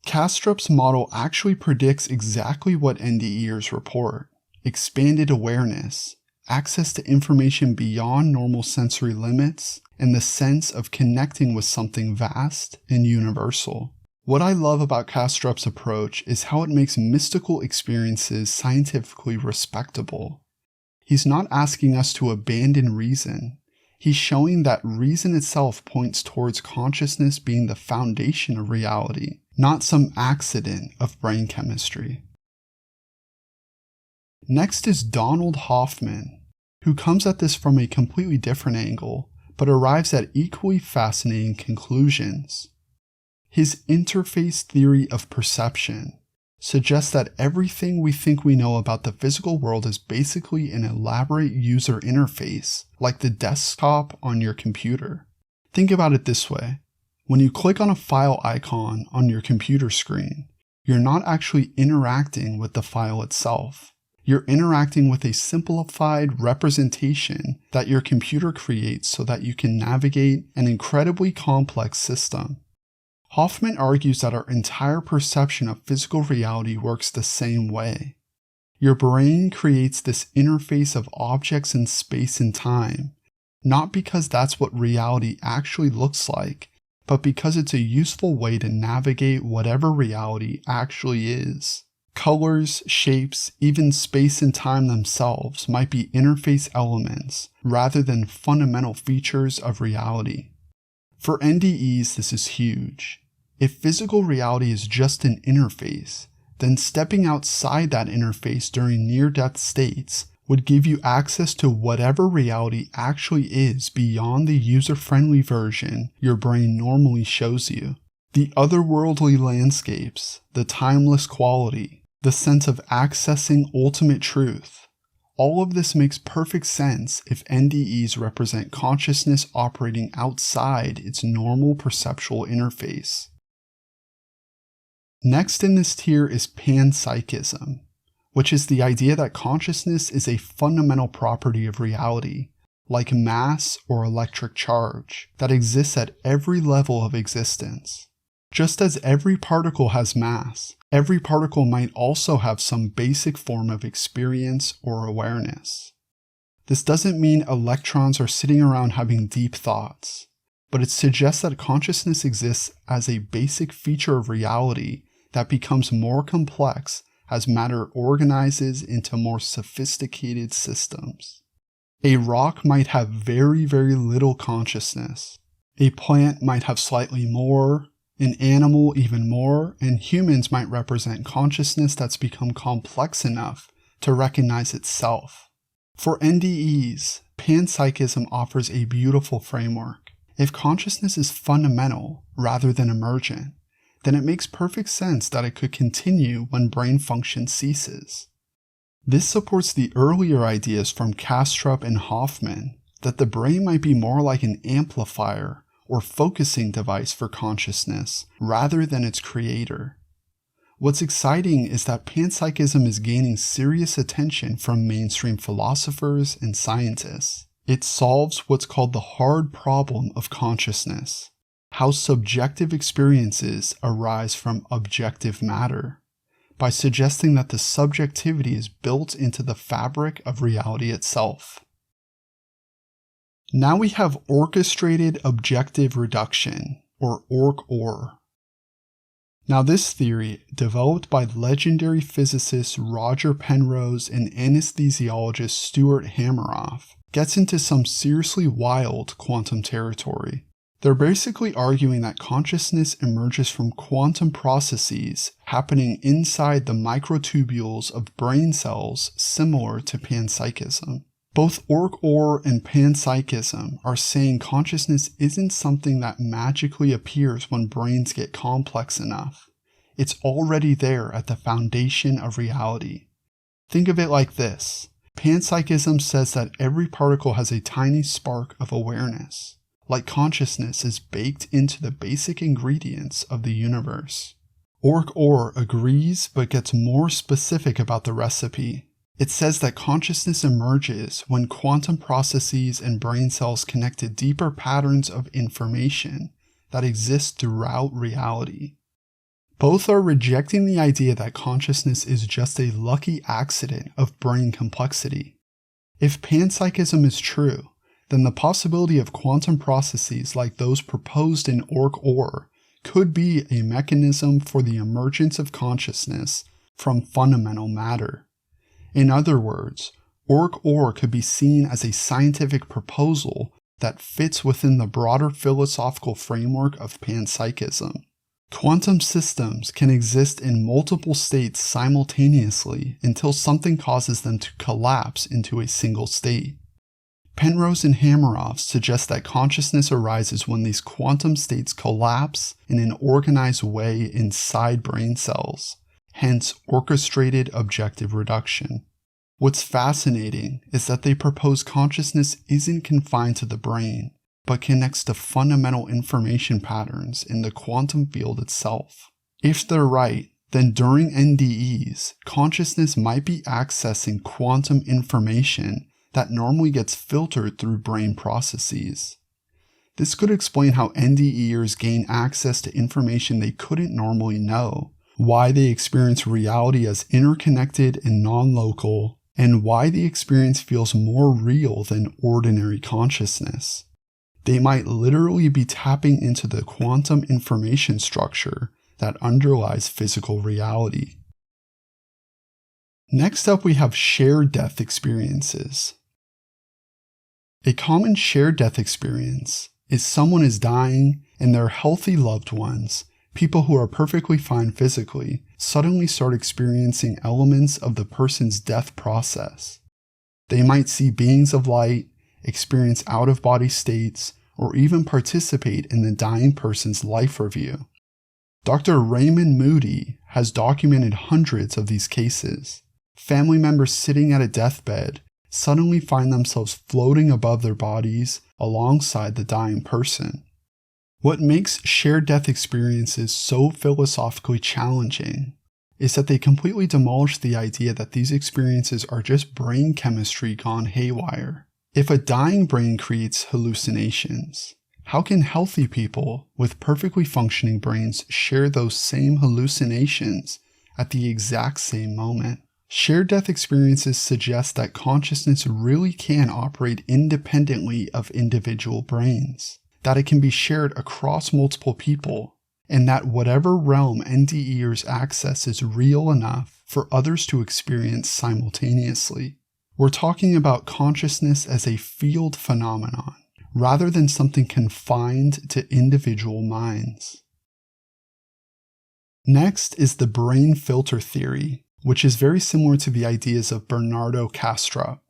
Kastrup's model actually predicts exactly what NDEers report: expanded awareness, access to information beyond normal sensory limits, and the sense of connecting with something vast and universal. What I love about Kastrup's approach is how it makes mystical experiences scientifically respectable. He's not asking us to abandon reason. He's showing that reason itself points towards consciousness being the foundation of reality, not some accident of brain chemistry. Next is Donald Hoffman, who comes at this from a completely different angle, but arrives at equally fascinating conclusions. His interface theory of perception suggests that everything we think we know about the physical world is basically an elaborate user interface, like the desktop on your computer. Think about it this way. When you click on a file icon on your computer screen, you're not actually interacting with the file itself. You're interacting with a simplified representation that your computer creates so that you can navigate an incredibly complex system. Hoffman argues that our entire perception of physical reality works the same way. Your brain creates this interface of objects in space and time, not because that's what reality actually looks like, but because it's a useful way to navigate whatever reality actually is. Colors, shapes, even space and time themselves might be interface elements rather than fundamental features of reality. For NDEs, this is huge. If physical reality is just an interface, then stepping outside that interface during near-death states would give you access to whatever reality actually is beyond the user-friendly version your brain normally shows you. The otherworldly landscapes, the timeless quality, the sense of accessing ultimate truth. All of this makes perfect sense if NDEs represent consciousness operating outside its normal perceptual interface. Next in this tier is panpsychism, which is the idea that consciousness is a fundamental property of reality, like mass or electric charge, that exists at every level of existence. Just as every particle has mass, every particle might also have some basic form of experience or awareness. This doesn't mean electrons are sitting around having deep thoughts, but it suggests that consciousness exists as a basic feature of reality that becomes more complex as matter organizes into more sophisticated systems. A rock might have very, very little consciousness. A plant might have slightly more, an animal even more, and humans might represent consciousness that's become complex enough to recognize itself. For NDEs, panpsychism offers a beautiful framework. If consciousness is fundamental rather than emergent, then it makes perfect sense that it could continue when brain function ceases. This supports the earlier ideas from Kastrup and Hoffman that the brain might be more like an amplifier or focusing device for consciousness rather than its creator. What's exciting is that panpsychism is gaining serious attention from mainstream philosophers and scientists. It solves what's called the hard problem of consciousness, how subjective experiences arise from objective matter, by suggesting that the subjectivity is built into the fabric of reality itself. Now we have orchestrated objective reduction, or ORC-OR. Now this theory, developed by legendary physicists Roger Penrose and anesthesiologist Stuart Hameroff, gets into some seriously wild quantum territory. They're basically arguing that consciousness emerges from quantum processes happening inside the microtubules of brain cells similar to panpsychism. Both ORC-OR and panpsychism are saying consciousness isn't something that magically appears when brains get complex enough. It's already there at the foundation of reality. Think of it like this. Panpsychism says that every particle has a tiny spark of awareness, like consciousness is baked into the basic ingredients of the universe. ORC-OR agrees but gets more specific about the recipe. It says that consciousness emerges when quantum processes and brain cells connect to deeper patterns of information that exist throughout reality. Both are rejecting the idea that consciousness is just a lucky accident of brain complexity. If panpsychism is true, then the possibility of quantum processes like those proposed in ORC-OR could be a mechanism for the emergence of consciousness from fundamental matter. In other words, ORC-OR could be seen as a scientific proposal that fits within the broader philosophical framework of panpsychism. Quantum systems can exist in multiple states simultaneously until something causes them to collapse into a single state. Penrose and Hameroff suggest that consciousness arises when these quantum states collapse in an organized way inside brain cells, hence orchestrated objective reduction. What's fascinating is that they propose consciousness isn't confined to the brain, but connects to fundamental information patterns in the quantum field itself. If they're right, then during NDEs, consciousness might be accessing quantum information that normally gets filtered through brain processes. This could explain how NDEers gain access to information they couldn't normally know, why they experience reality as interconnected and non-local, and why the experience feels more real than ordinary consciousness. They might literally be tapping into the quantum information structure that underlies physical reality. Next up, we have shared death experiences. A common shared death experience is someone is dying and their healthy loved ones, people who are perfectly fine physically, suddenly start experiencing elements of the person's death process. They might see beings of light, experience out-of-body states, or even participate in the dying person's life review. Dr. Raymond Moody has documented hundreds of these cases. Family members sitting at a deathbed suddenly find themselves floating above their bodies alongside the dying person. What makes shared death experiences so philosophically challenging is that they completely demolish the idea that these experiences are just brain chemistry gone haywire. If a dying brain creates hallucinations, how can healthy people with perfectly functioning brains share those same hallucinations at the exact same moment? Shared death experiences suggest that consciousness really can operate independently of individual brains, that it can be shared across multiple people, and that whatever realm NDEers access is real enough for others to experience simultaneously. We're talking about consciousness as a field phenomenon, rather than something confined to individual minds. Next is the brain filter theory, which is very similar to the ideas of Bernardo Kastrup.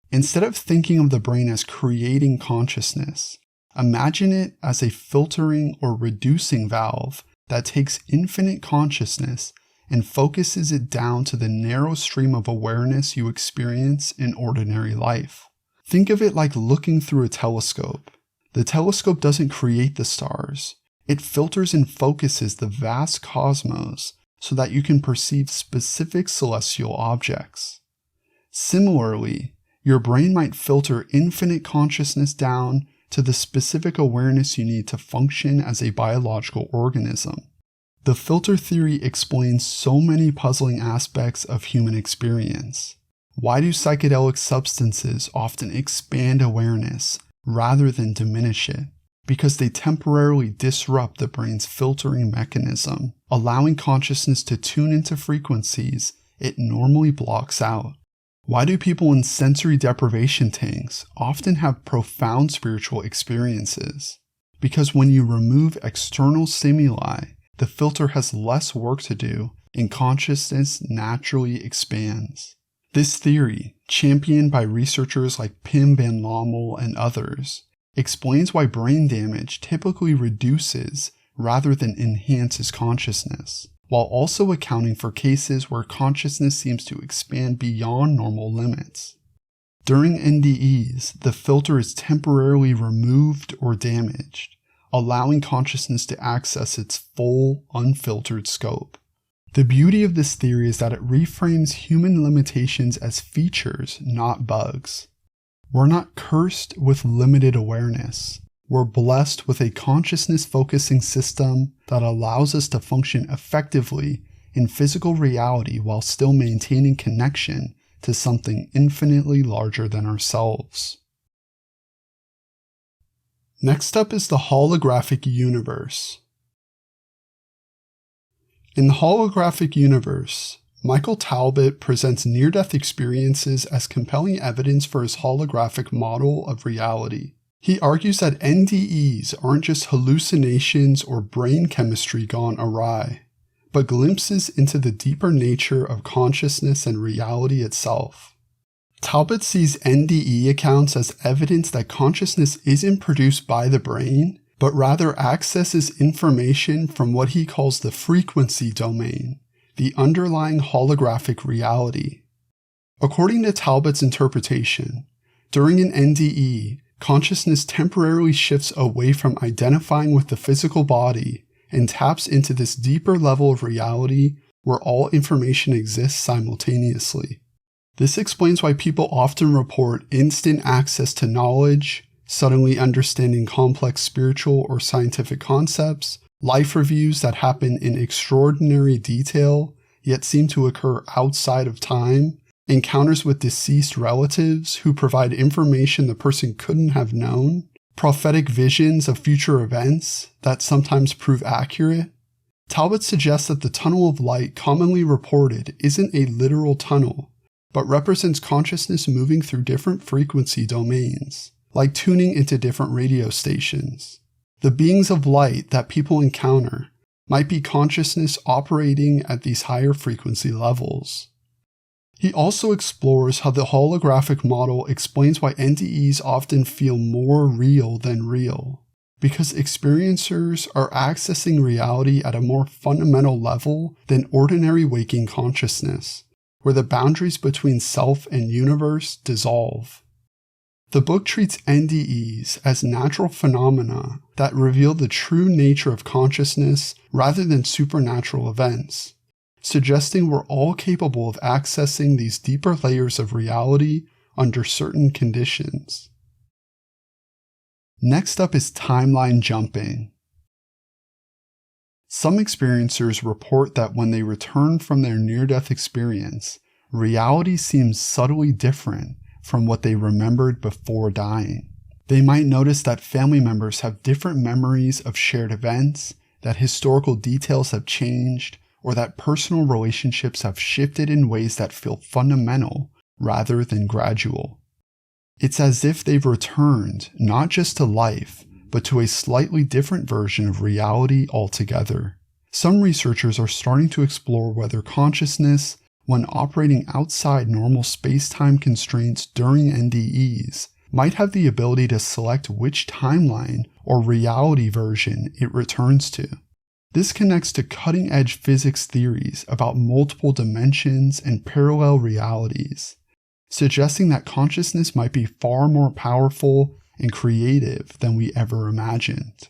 Instead of thinking of the brain as creating consciousness, imagine it as a filtering or reducing valve that takes infinite consciousness and focuses it down to the narrow stream of awareness you experience in ordinary life. Think of it like looking through a telescope. The telescope doesn't create the stars. It filters and focuses the vast cosmos so that you can perceive specific celestial objects. Similarly, your brain might filter infinite consciousness down to the specific awareness you need to function as a biological organism. The filter theory explains so many puzzling aspects of human experience. Why do psychedelic substances often expand awareness rather than diminish it? Because they temporarily disrupt the brain's filtering mechanism, allowing consciousness to tune into frequencies it normally blocks out. Why do people in sensory deprivation tanks often have profound spiritual experiences? Because when you remove external stimuli, the filter has less work to do and consciousness naturally expands. This theory, championed by researchers like Pim van Lommel and others, explains why brain damage typically reduces rather than enhances consciousness, while also accounting for cases where consciousness seems to expand beyond normal limits. During NDEs, the filter is temporarily removed or damaged, allowing consciousness to access its full, unfiltered scope. The beauty of this theory is that it reframes human limitations as features, not bugs. We're not cursed with limited awareness. We're blessed with a consciousness-focusing system that allows us to function effectively in physical reality while still maintaining connection to something infinitely larger than ourselves. Next up is the holographic universe. In the holographic universe, Michael Talbot presents near-death experiences as compelling evidence for his holographic model of reality. He argues that NDEs aren't just hallucinations or brain chemistry gone awry, but glimpses into the deeper nature of consciousness and reality itself. Talbot sees NDE accounts as evidence that consciousness isn't produced by the brain, but rather accesses information from what he calls the frequency domain, the underlying holographic reality. According to Talbot's interpretation, during an NDE, consciousness temporarily shifts away from identifying with the physical body and taps into this deeper level of reality where all information exists simultaneously. This explains why people often report instant access to knowledge, suddenly understanding complex spiritual or scientific concepts, life reviews that happen in extraordinary detail yet seem to occur outside of time, encounters with deceased relatives who provide information the person couldn't have known, prophetic visions of future events that sometimes prove accurate. Talbot suggests that the tunnel of light commonly reported isn't a literal tunnel, but represents consciousness moving through different frequency domains, like tuning into different radio stations. The beings of light that people encounter might be consciousness operating at these higher frequency levels. He also explores how the holographic model explains why NDEs often feel more real than real, because experiencers are accessing reality at a more fundamental level than ordinary waking consciousness, where the boundaries between self and universe dissolve. The book treats NDEs as natural phenomena that reveal the true nature of consciousness rather than supernatural events, suggesting we're all capable of accessing these deeper layers of reality under certain conditions. Next up is timeline jumping. Some experiencers report that when they return from their near-death experience, reality seems subtly different from what they remembered before dying. They might notice that family members have different memories of shared events, that historical details have changed, or that personal relationships have shifted in ways that feel fundamental rather than gradual. It's as if they've returned not just to life, but to a slightly different version of reality altogether. Some researchers are starting to explore whether consciousness, when operating outside normal space-time constraints during NDEs, might have the ability to select which timeline or reality version it returns to. This connects to cutting-edge physics theories about multiple dimensions and parallel realities, suggesting that consciousness might be far more powerful and creative than we ever imagined.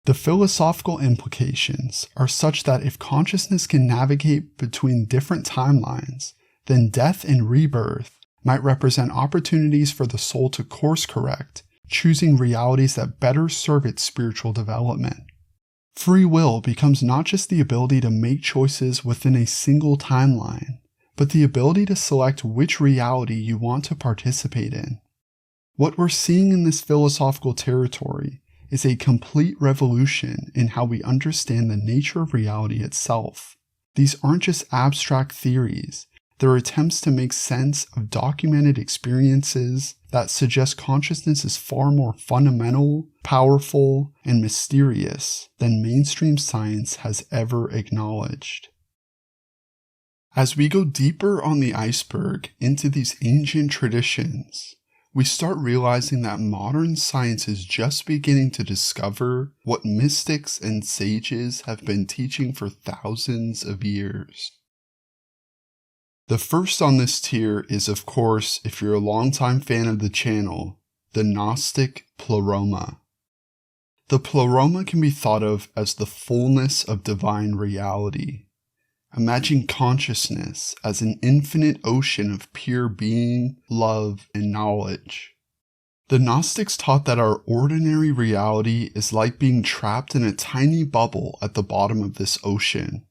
The philosophical implications are such that if consciousness can navigate between different timelines, then death and rebirth might represent opportunities for the soul to course correct, choosing realities that better serve its spiritual development. Free will becomes not just the ability to make choices within a single timeline, but the ability to select which reality you want to participate in. What we're seeing in this philosophical territory is a complete revolution in how we understand the nature of reality itself. These aren't just abstract theories, they're attempts to make sense of documented experiences that suggest consciousness is far more fundamental, powerful, and mysterious than mainstream science has ever acknowledged. As we go deeper on the iceberg into these ancient traditions, we start realizing that modern science is just beginning to discover what mystics and sages have been teaching for thousands of years. The first on this tier is, of course, if you're a longtime fan of the channel, the Gnostic pleroma. The pleroma can be thought of as the fullness of divine reality. Imagine consciousness as an infinite ocean of pure being, love, and knowledge. The Gnostics taught that our ordinary reality is like being trapped in a tiny bubble at the bottom of this ocean,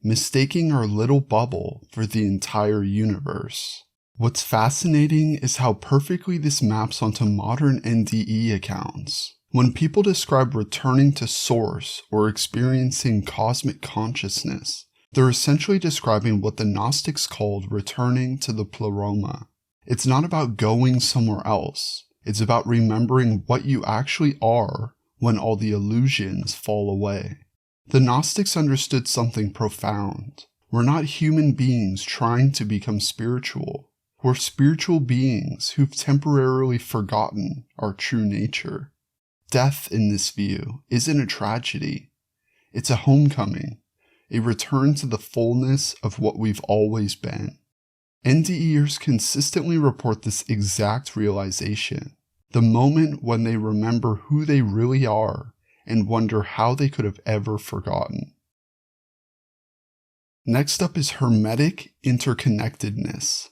mistaking our little bubble for the entire universe. What's fascinating is how perfectly this maps onto modern NDE accounts. When people describe returning to source or experiencing cosmic consciousness, they're essentially describing what the Gnostics called returning to the pleroma. It's not about going somewhere else. It's about remembering what you actually are when all the illusions fall away. The Gnostics understood something profound. We're not human beings trying to become spiritual. We're spiritual beings who've temporarily forgotten our true nature. Death, in this view, isn't a tragedy. It's a homecoming, a return to the fullness of what we've always been. NDEers consistently report this exact realization, the moment when they remember who they really are and wonder how they could have ever forgotten. Next up is Hermetic interconnectedness.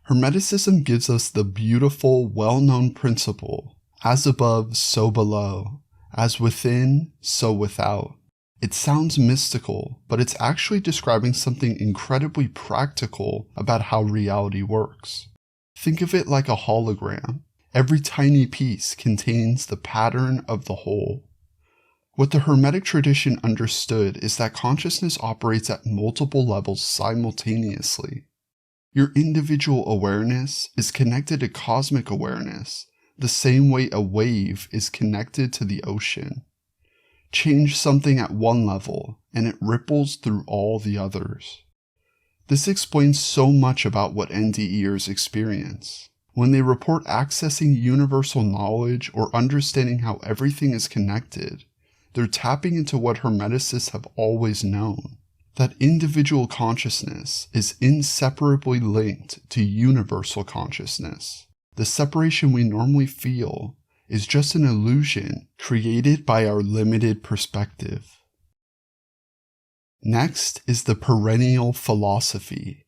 Hermeticism gives us the beautiful, well-known principle, as above, so below, as within, so without. It sounds mystical, but it's actually describing something incredibly practical about how reality works. Think of it like a hologram. Every tiny piece contains the pattern of the whole. What the Hermetic tradition understood is that consciousness operates at multiple levels simultaneously. Your individual awareness is connected to cosmic awareness, the same way a wave is connected to the ocean. Change something at one level, and it ripples through all the others. This explains so much about what NDEers experience. When they report accessing universal knowledge or understanding how everything is connected, they're tapping into what Hermeticists have always known, that individual consciousness is inseparably linked to universal consciousness. The separation we normally feel is just an illusion created by our limited perspective. Next is the perennial philosophy,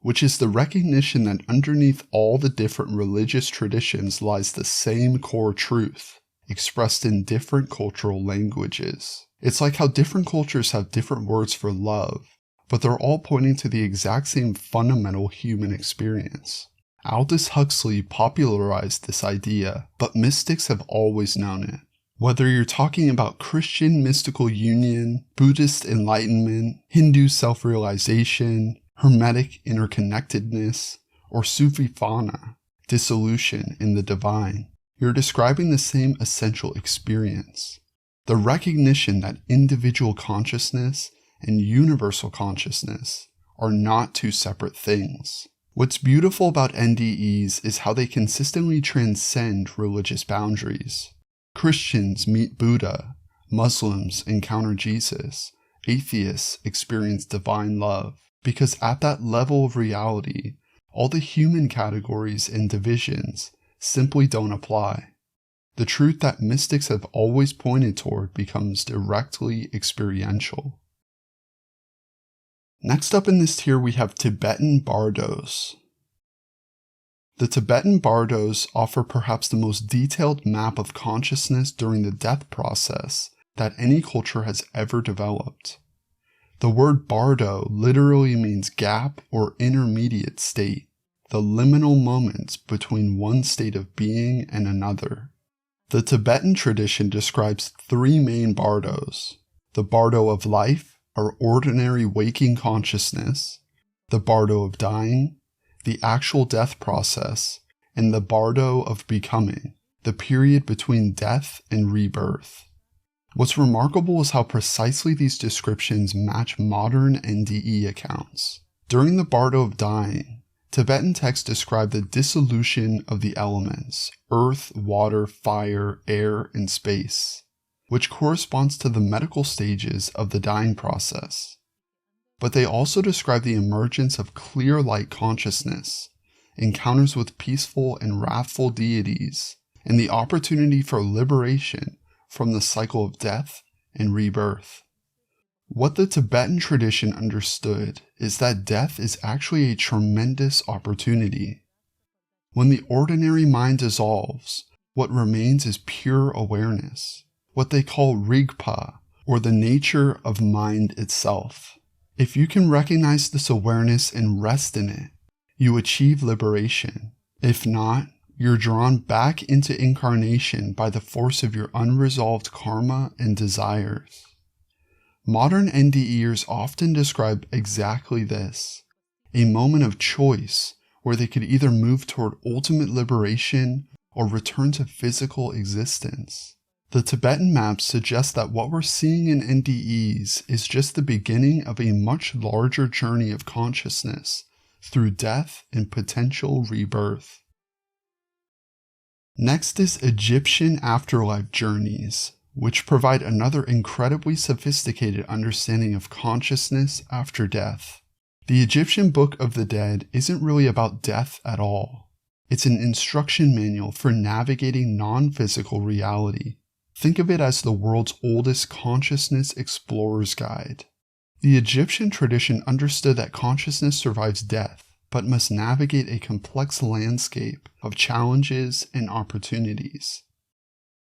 which is the recognition that underneath all the different religious traditions lies the same core truth, expressed in different cultural languages. It's like how different cultures have different words for love, but they're all pointing to the exact same fundamental human experience. Aldous Huxley popularized this idea, but mystics have always known it. Whether you're talking about Christian mystical union, Buddhist enlightenment, Hindu self-realization, Hermetic interconnectedness, or Sufi fauna, dissolution in the divine, you're describing the same essential experience. The recognition that individual consciousness and universal consciousness are not two separate things. What's beautiful about NDEs is how they consistently transcend religious boundaries. Christians meet Buddha, Muslims encounter Jesus. Atheists experience divine love, because at that level of reality, all the human categories and divisions simply don't apply. The truth that mystics have always pointed toward becomes directly experiential. Next up in this tier we have Tibetan Bardos. The Tibetan Bardos offer perhaps the most detailed map of consciousness during the death process that any culture has ever developed. The word Bardo literally means gap or intermediate state, the liminal moments between one state of being and another. The Tibetan tradition describes three main Bardos: the Bardo of life, or ordinary waking consciousness, the Bardo of dying, the actual death process, and the Bardo of becoming, the period between death and rebirth. What's remarkable is how precisely these descriptions match modern NDE accounts. During the Bardo of dying, Tibetan texts describe the dissolution of the elements, earth, water, fire, air, and space, which corresponds to the medical stages of the dying process. But they also describe the emergence of clear light consciousness, encounters with peaceful and wrathful deities, and the opportunity for liberation from the cycle of death and rebirth. What the Tibetan tradition understood is that death is actually a tremendous opportunity. When the ordinary mind dissolves, what remains is pure awareness, what they call rigpa, or the nature of mind itself. If you can recognize this awareness and rest in it, you achieve liberation. If not, you're drawn back into incarnation by the force of your unresolved karma and desires. Modern NDEs often describe exactly this, a moment of choice where they could either move toward ultimate liberation or return to physical existence. The Tibetan maps suggest that what we're seeing in NDEs is just the beginning of a much larger journey of consciousness through death and potential rebirth. Next is Egyptian afterlife journeys, which provide another incredibly sophisticated understanding of consciousness after death. The Egyptian Book of the Dead isn't really about death at all. It's an instruction manual for navigating non-physical reality. Think of it as the world's oldest consciousness explorer's guide. The Egyptian tradition understood that consciousness survives death, but must navigate a complex landscape of challenges and opportunities.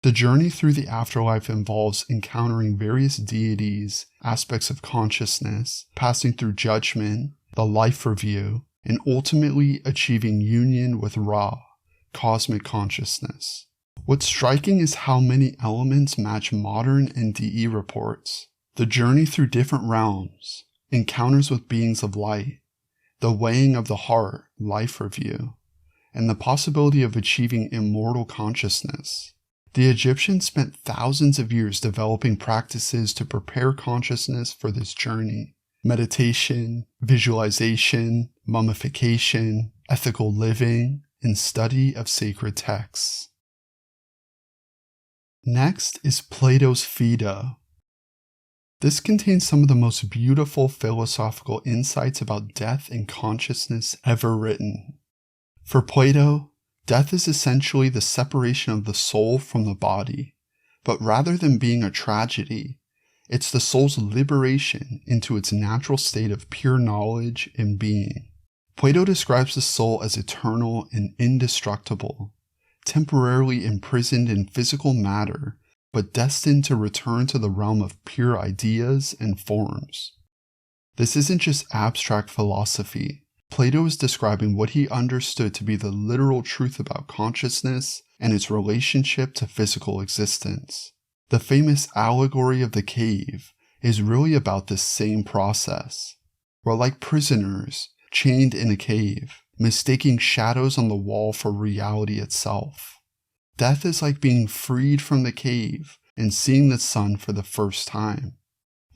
The journey through the afterlife involves encountering various deities, aspects of consciousness, passing through judgment, the life review, and ultimately achieving union with Ra, cosmic consciousness. What's striking is how many elements match modern NDE reports. The journey through different realms, encounters with beings of light, the weighing of the heart, life review, and the possibility of achieving immortal consciousness. The Egyptians spent thousands of years developing practices to prepare consciousness for this journey. Meditation, visualization, mummification, ethical living, and study of sacred texts. Next is Plato's Phaedo. This contains some of the most beautiful philosophical insights about death and consciousness ever written. For Plato, death is essentially the separation of the soul from the body, but rather than being a tragedy, it's the soul's liberation into its natural state of pure knowledge and being. Plato describes the soul as eternal and indestructible, temporarily imprisoned in physical matter, but destined to return to the realm of pure ideas and forms. This isn't just abstract philosophy. Plato is describing what he understood to be the literal truth about consciousness and its relationship to physical existence. The famous allegory of the cave is really about this same process. We're like prisoners chained in a cave, mistaking shadows on the wall for reality itself. Death is like being freed from the cave and seeing the sun for the first time.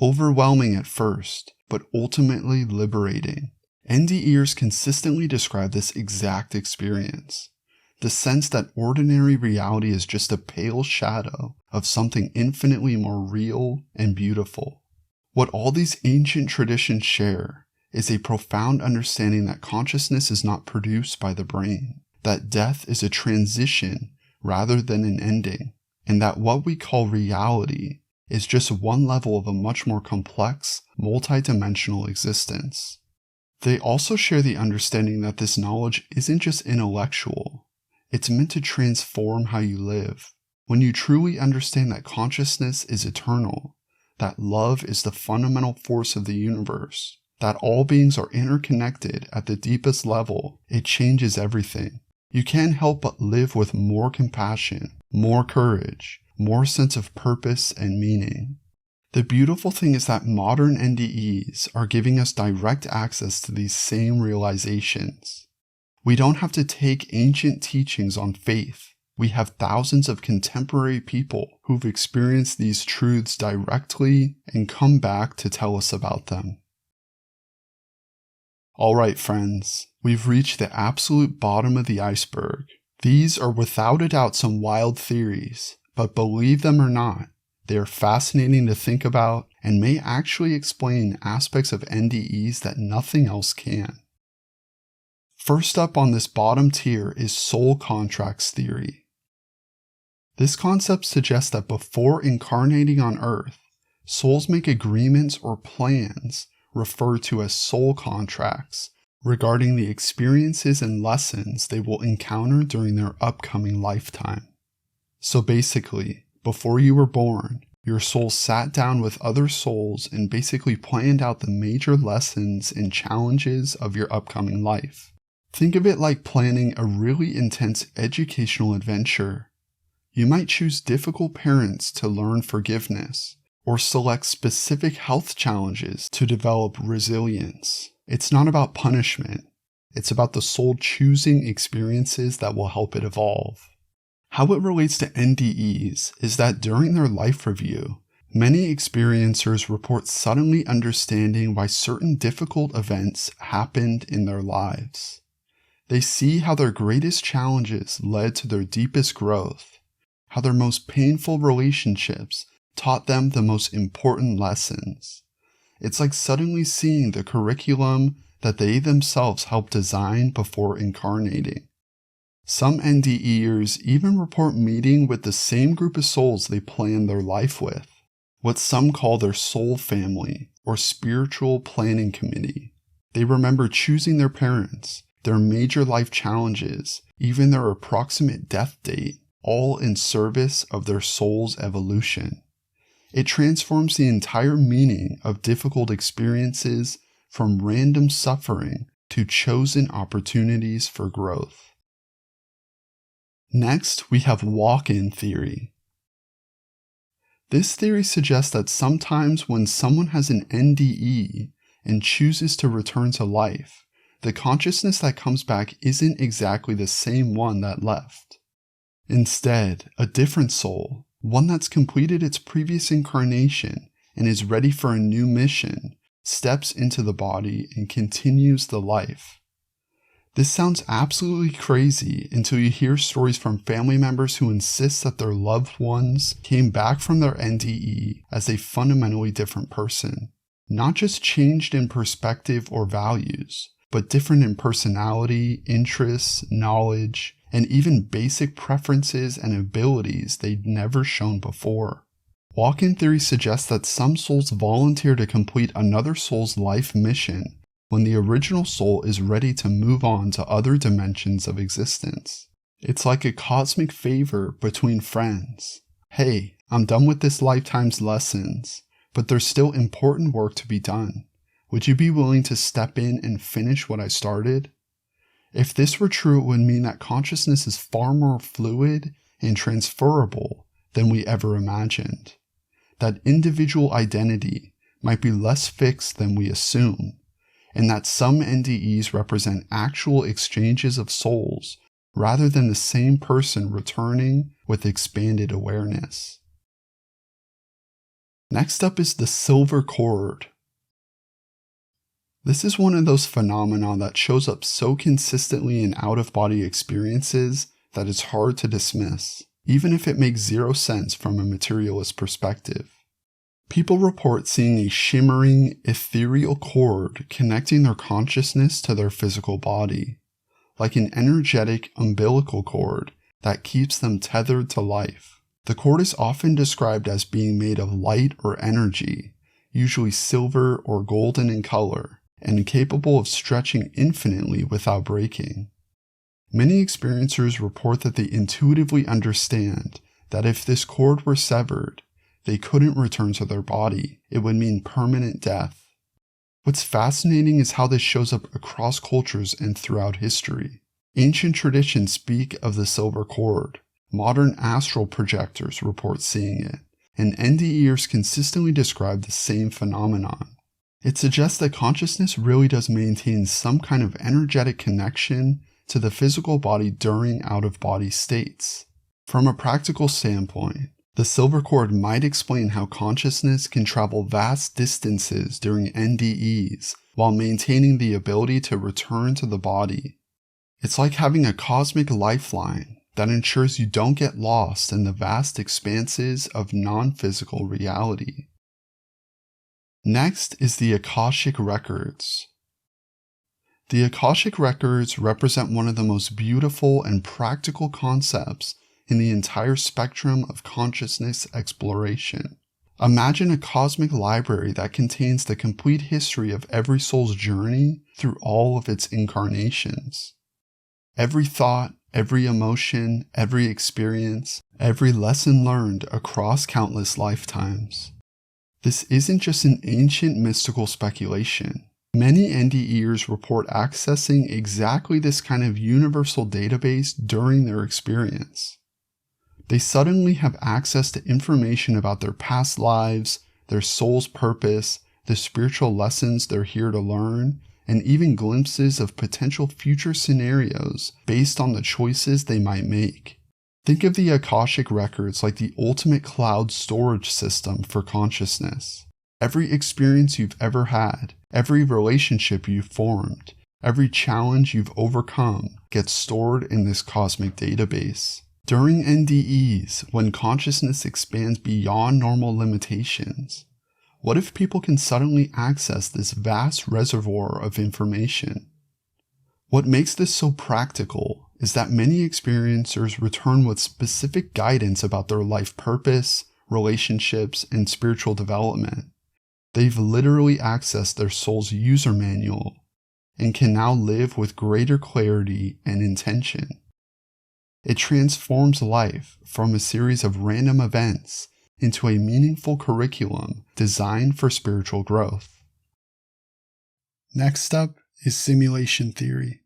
Overwhelming at first, but ultimately liberating. NDEs consistently describe this exact experience. the sense that ordinary reality is just a pale shadow of something infinitely more real and beautiful. What all these ancient traditions share is a profound understanding that consciousness is not produced by the brain, that death is a transition rather than an ending, and that what we call reality is just one level of a much more complex, multidimensional existence. They also share the understanding that this knowledge isn't just intellectual, it's meant to transform how you live. When you truly understand that consciousness is eternal, that love is the fundamental force of the universe, that all beings are interconnected at the deepest level, it changes everything. You can't help but live with more compassion, more courage, more sense of purpose and meaning. The beautiful thing is that modern NDEs are giving us direct access to these same realizations. We don't have to take ancient teachings on faith. We have thousands of contemporary people who've experienced these truths directly and come back to tell us about them. Alright friends, we've reached the absolute bottom of the iceberg. These are without a doubt some wild theories, but believe them or not, they are fascinating to think about and may actually explain aspects of NDEs that nothing else can. First up on this bottom tier is soul contracts theory. This concept suggests that before incarnating on Earth, souls make agreements or plans referred to as soul contracts regarding the experiences and lessons they will encounter during their upcoming lifetime. So basically, before you were born, your soul sat down with other souls and basically planned out the major lessons and challenges of your upcoming life. Think of it like planning a really intense educational adventure. You might choose difficult parents to learn forgiveness, or select specific health challenges to develop resilience. It's not about punishment. It's about the soul choosing experiences that will help it evolve. How it relates to NDEs is that during their life review, many experiencers report suddenly understanding why certain difficult events happened in their lives. They see how their greatest challenges led to their deepest growth, how their most painful relationships taught them the most important lessons. It's like suddenly seeing the curriculum that they themselves helped design before incarnating. Some NDEers even report meeting with the same group of souls they planned their life with, what some call their soul family or spiritual planning committee. They remember choosing their parents, their major life challenges, even their approximate death date, all in service of their soul's evolution. It transforms the entire meaning of difficult experiences from random suffering to chosen opportunities for growth. Next, we have walk-in theory. This theory suggests that sometimes when someone has an NDE and chooses to return to life, the consciousness that comes back isn't exactly the same one that left. Instead, a different soul, one that's completed its previous incarnation and is ready for a new mission, steps into the body and continues the life. This sounds absolutely crazy until you hear stories from family members who insist that their loved ones came back from their NDE as a fundamentally different person, not just changed in perspective or values, but different in personality, interests, knowledge, and even basic preferences and abilities they'd never shown before. Walk-in theory suggests that some souls volunteer to complete another soul's life mission when the original soul is ready to move on to other dimensions of existence. It's like a cosmic favor between friends. Hey, I'm done with this lifetime's lessons, but there's still important work to be done. Would you be willing to step in and finish what I started? If this were true, it would mean that consciousness is far more fluid and transferable than we ever imagined. That individual identity might be less fixed than we assume, and that some NDEs represent actual exchanges of souls rather than the same person returning with expanded awareness. Next up is the silver cord. This is one of those phenomena that shows up so consistently in out-of-body experiences that is hard to dismiss, even if it makes zero sense from a materialist perspective. People report seeing a shimmering, ethereal cord connecting their consciousness to their physical body, like an energetic umbilical cord that keeps them tethered to life. The cord is often described as being made of light or energy, usually silver or golden in color, and capable of stretching infinitely without breaking. Many experiencers report that they intuitively understand that if this cord were severed, they couldn't return to their body. It would mean permanent death. What's fascinating is how this shows up across cultures and throughout history. Ancient traditions speak of the silver cord. Modern astral projectors report seeing it, and NDEs consistently describe the same phenomenon. It suggests that consciousness really does maintain some kind of energetic connection to the physical body during out-of-body states. From a practical standpoint, the silver cord might explain how consciousness can travel vast distances during NDEs while maintaining the ability to return to the body. It's like having a cosmic lifeline that ensures you don't get lost in the vast expanses of non-physical reality. Next is the Akashic Records. The Akashic Records represent one of the most beautiful and practical concepts in the entire spectrum of consciousness exploration. Imagine a cosmic library that contains the complete history of every soul's journey through all of its incarnations. Every thought, every emotion, every experience, every lesson learned across countless lifetimes. This isn't just an ancient mystical speculation. Many NDEs report accessing exactly this kind of universal database during their experience. They suddenly have access to information about their past lives, their soul's purpose, the spiritual lessons they're here to learn, and even glimpses of potential future scenarios based on the choices they might make. Think of the Akashic Records like the ultimate cloud storage system for consciousness. Every experience you've ever had, every relationship you've formed, every challenge you've overcome gets stored in this cosmic database. During NDEs, when consciousness expands beyond normal limitations, what if people can suddenly access this vast reservoir of information? What makes this so practical is that many experiencers return with specific guidance about their life purpose, relationships, and spiritual development. They've literally accessed their soul's user manual and can now live with greater clarity and intention. It transforms life from a series of random events into a meaningful curriculum designed for spiritual growth. Next up is simulation theory.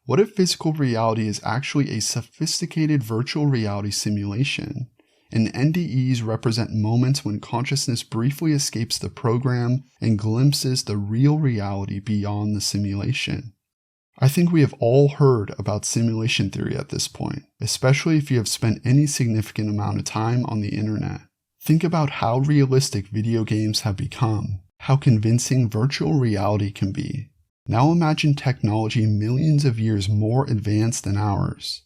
What if physical reality is actually a sophisticated virtual reality simulation, and NDEs represent moments when consciousness briefly escapes the program and glimpses the real reality beyond the simulation? I think we have all heard about simulation theory at this point, especially if you have spent any significant amount of time on the internet. Think about how realistic video games have become, how convincing virtual reality can be. Now imagine technology millions of years more advanced than ours.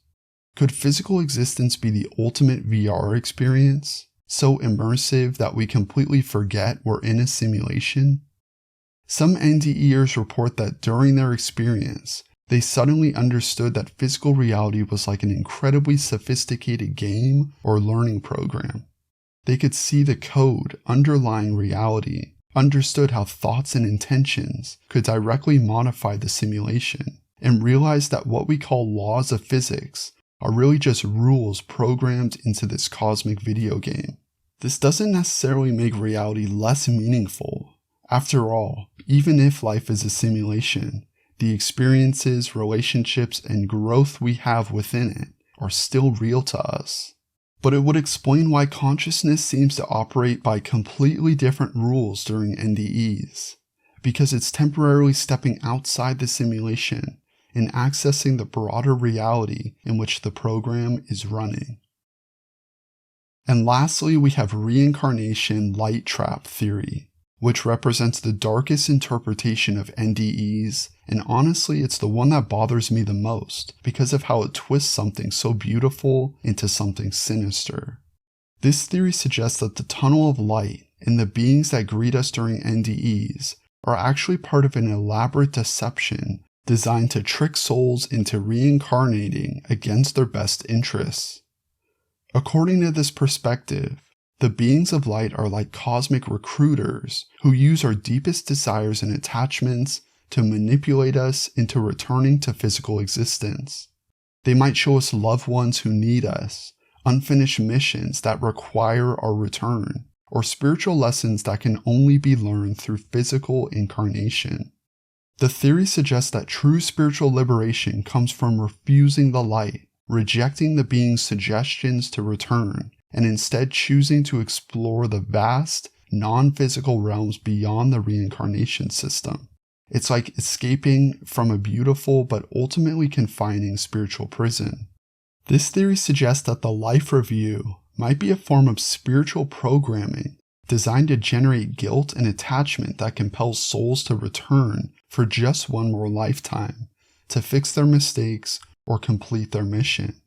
Could physical existence be the ultimate VR experience, so immersive that we completely forget we're in a simulation? Some NDEs report that during their experience, they suddenly understood that physical reality was like an incredibly sophisticated game or learning program. They could see the code underlying reality, understood how thoughts and intentions could directly modify the simulation, and realized that what we call laws of physics are really just rules programmed into this cosmic video game. This doesn't necessarily make reality less meaningful. After all, even if life is a simulation, the experiences, relationships, and growth we have within it are still real to us. But it would explain why consciousness seems to operate by completely different rules during NDEs, because it's temporarily stepping outside the simulation and accessing the broader reality in which the program is running. And lastly, we have reincarnation light trap theory. which represents the darkest interpretation of NDEs, and honestly it's the one that bothers me the most because of how it twists something so beautiful into something sinister. This theory suggests that the tunnel of light and the beings that greet us during NDEs are actually part of an elaborate deception designed to trick souls into reincarnating against their best interests. According to this perspective, the beings of light are like cosmic recruiters who use our deepest desires and attachments to manipulate us into returning to physical existence. They might show us loved ones who need us, unfinished missions that require our return, or spiritual lessons that can only be learned through physical incarnation. The theory suggests that true spiritual liberation comes from refusing the light, rejecting the being's suggestions to return, and instead choosing to explore the vast, non-physical realms beyond the reincarnation system. It's like escaping from a beautiful but ultimately confining spiritual prison. This theory suggests that the life review might be a form of spiritual programming designed to generate guilt and attachment that compels souls to return for just one more lifetime, to fix their mistakes or complete their mission.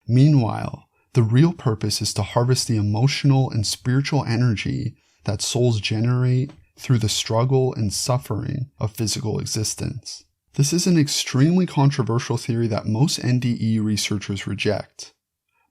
Meanwhile, the real purpose is to harvest the emotional and spiritual energy that souls generate through the struggle and suffering of physical existence. This is an extremely controversial theory that most NDE researchers reject,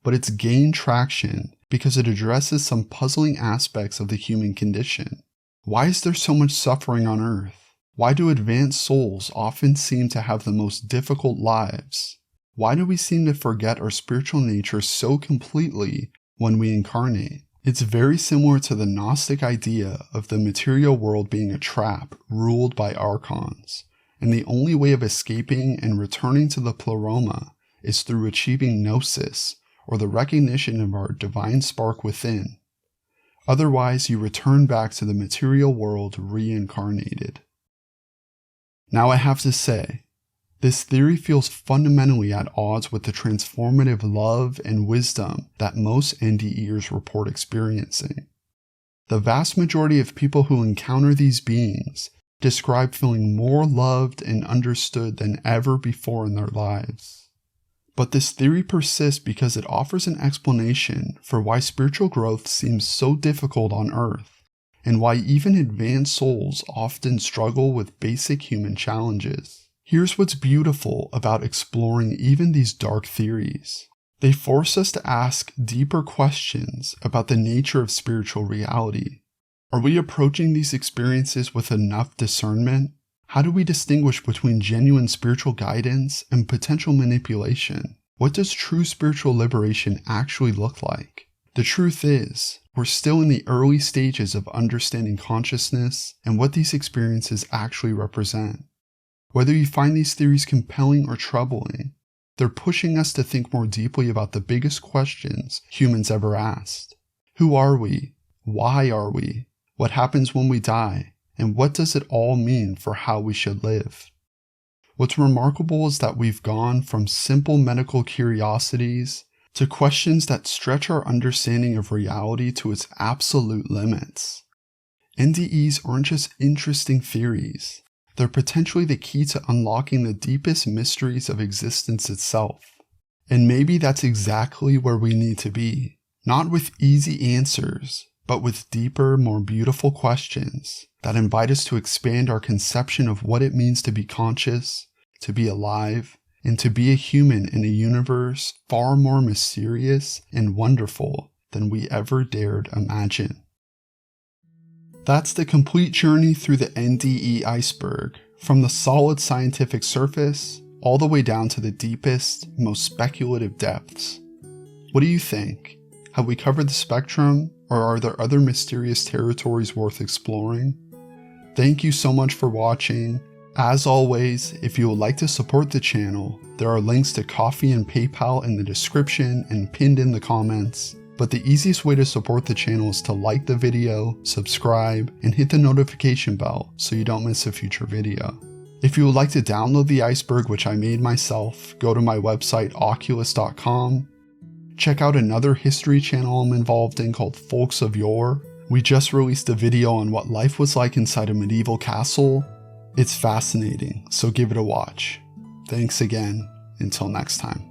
but it's gained traction because it addresses some puzzling aspects of the human condition. Why is there so much suffering on Earth? Why do advanced souls often seem to have the most difficult lives? Why do we seem to forget our spiritual nature so completely when we incarnate? It's very similar to the Gnostic idea of the material world being a trap ruled by archons, and the only way of escaping and returning to the pleroma is through achieving gnosis, or the recognition of our divine spark within. Otherwise, you return back to the material world reincarnated. Now I have to say, this theory feels fundamentally at odds with the transformative love and wisdom that most NDEers report experiencing. The vast majority of people who encounter these beings describe feeling more loved and understood than ever before in their lives. But this theory persists because it offers an explanation for why spiritual growth seems so difficult on Earth, and why even advanced souls often struggle with basic human challenges. Here's what's beautiful about exploring even these dark theories. They force us to ask deeper questions about the nature of spiritual reality. Are we approaching these experiences with enough discernment? How do we distinguish between genuine spiritual guidance and potential manipulation? What does true spiritual liberation actually look like? The truth is, we're still in the early stages of understanding consciousness and what these experiences actually represent. Whether you find these theories compelling or troubling, they're pushing us to think more deeply about the biggest questions humans ever asked. Who are we? Why are we? What happens when we die? And what does it all mean for how we should live? What's remarkable is that we've gone from simple medical curiosities to questions that stretch our understanding of reality to its absolute limits. NDEs aren't just interesting theories. They're potentially the key to unlocking the deepest mysteries of existence itself. And maybe that's exactly where we need to be. Not with easy answers, but with deeper, more beautiful questions that invite us to expand our conception of what it means to be conscious, to be alive, and to be a human in a universe far more mysterious and wonderful than we ever dared imagine. That's the complete journey through the NDE iceberg, from the solid scientific surface all the way down to the deepest, most speculative depths. What do you think? Have we covered the spectrum, or are there other mysterious territories worth exploring? Thank you so much for watching. As always, if you would like to support the channel, there are links to Ko-fi and PayPal in the description and pinned in the comments. But the easiest way to support the channel is to like the video, subscribe, and hit the notification bell so you don't miss a future video. If you would like to download the iceberg, which I made myself, go to my website oculus.com. Check out another history channel I'm involved in called Folks of Yore, We just released a video on what life was like inside a medieval castle. It's fascinating, so give it a watch. Thanks again. Until next time.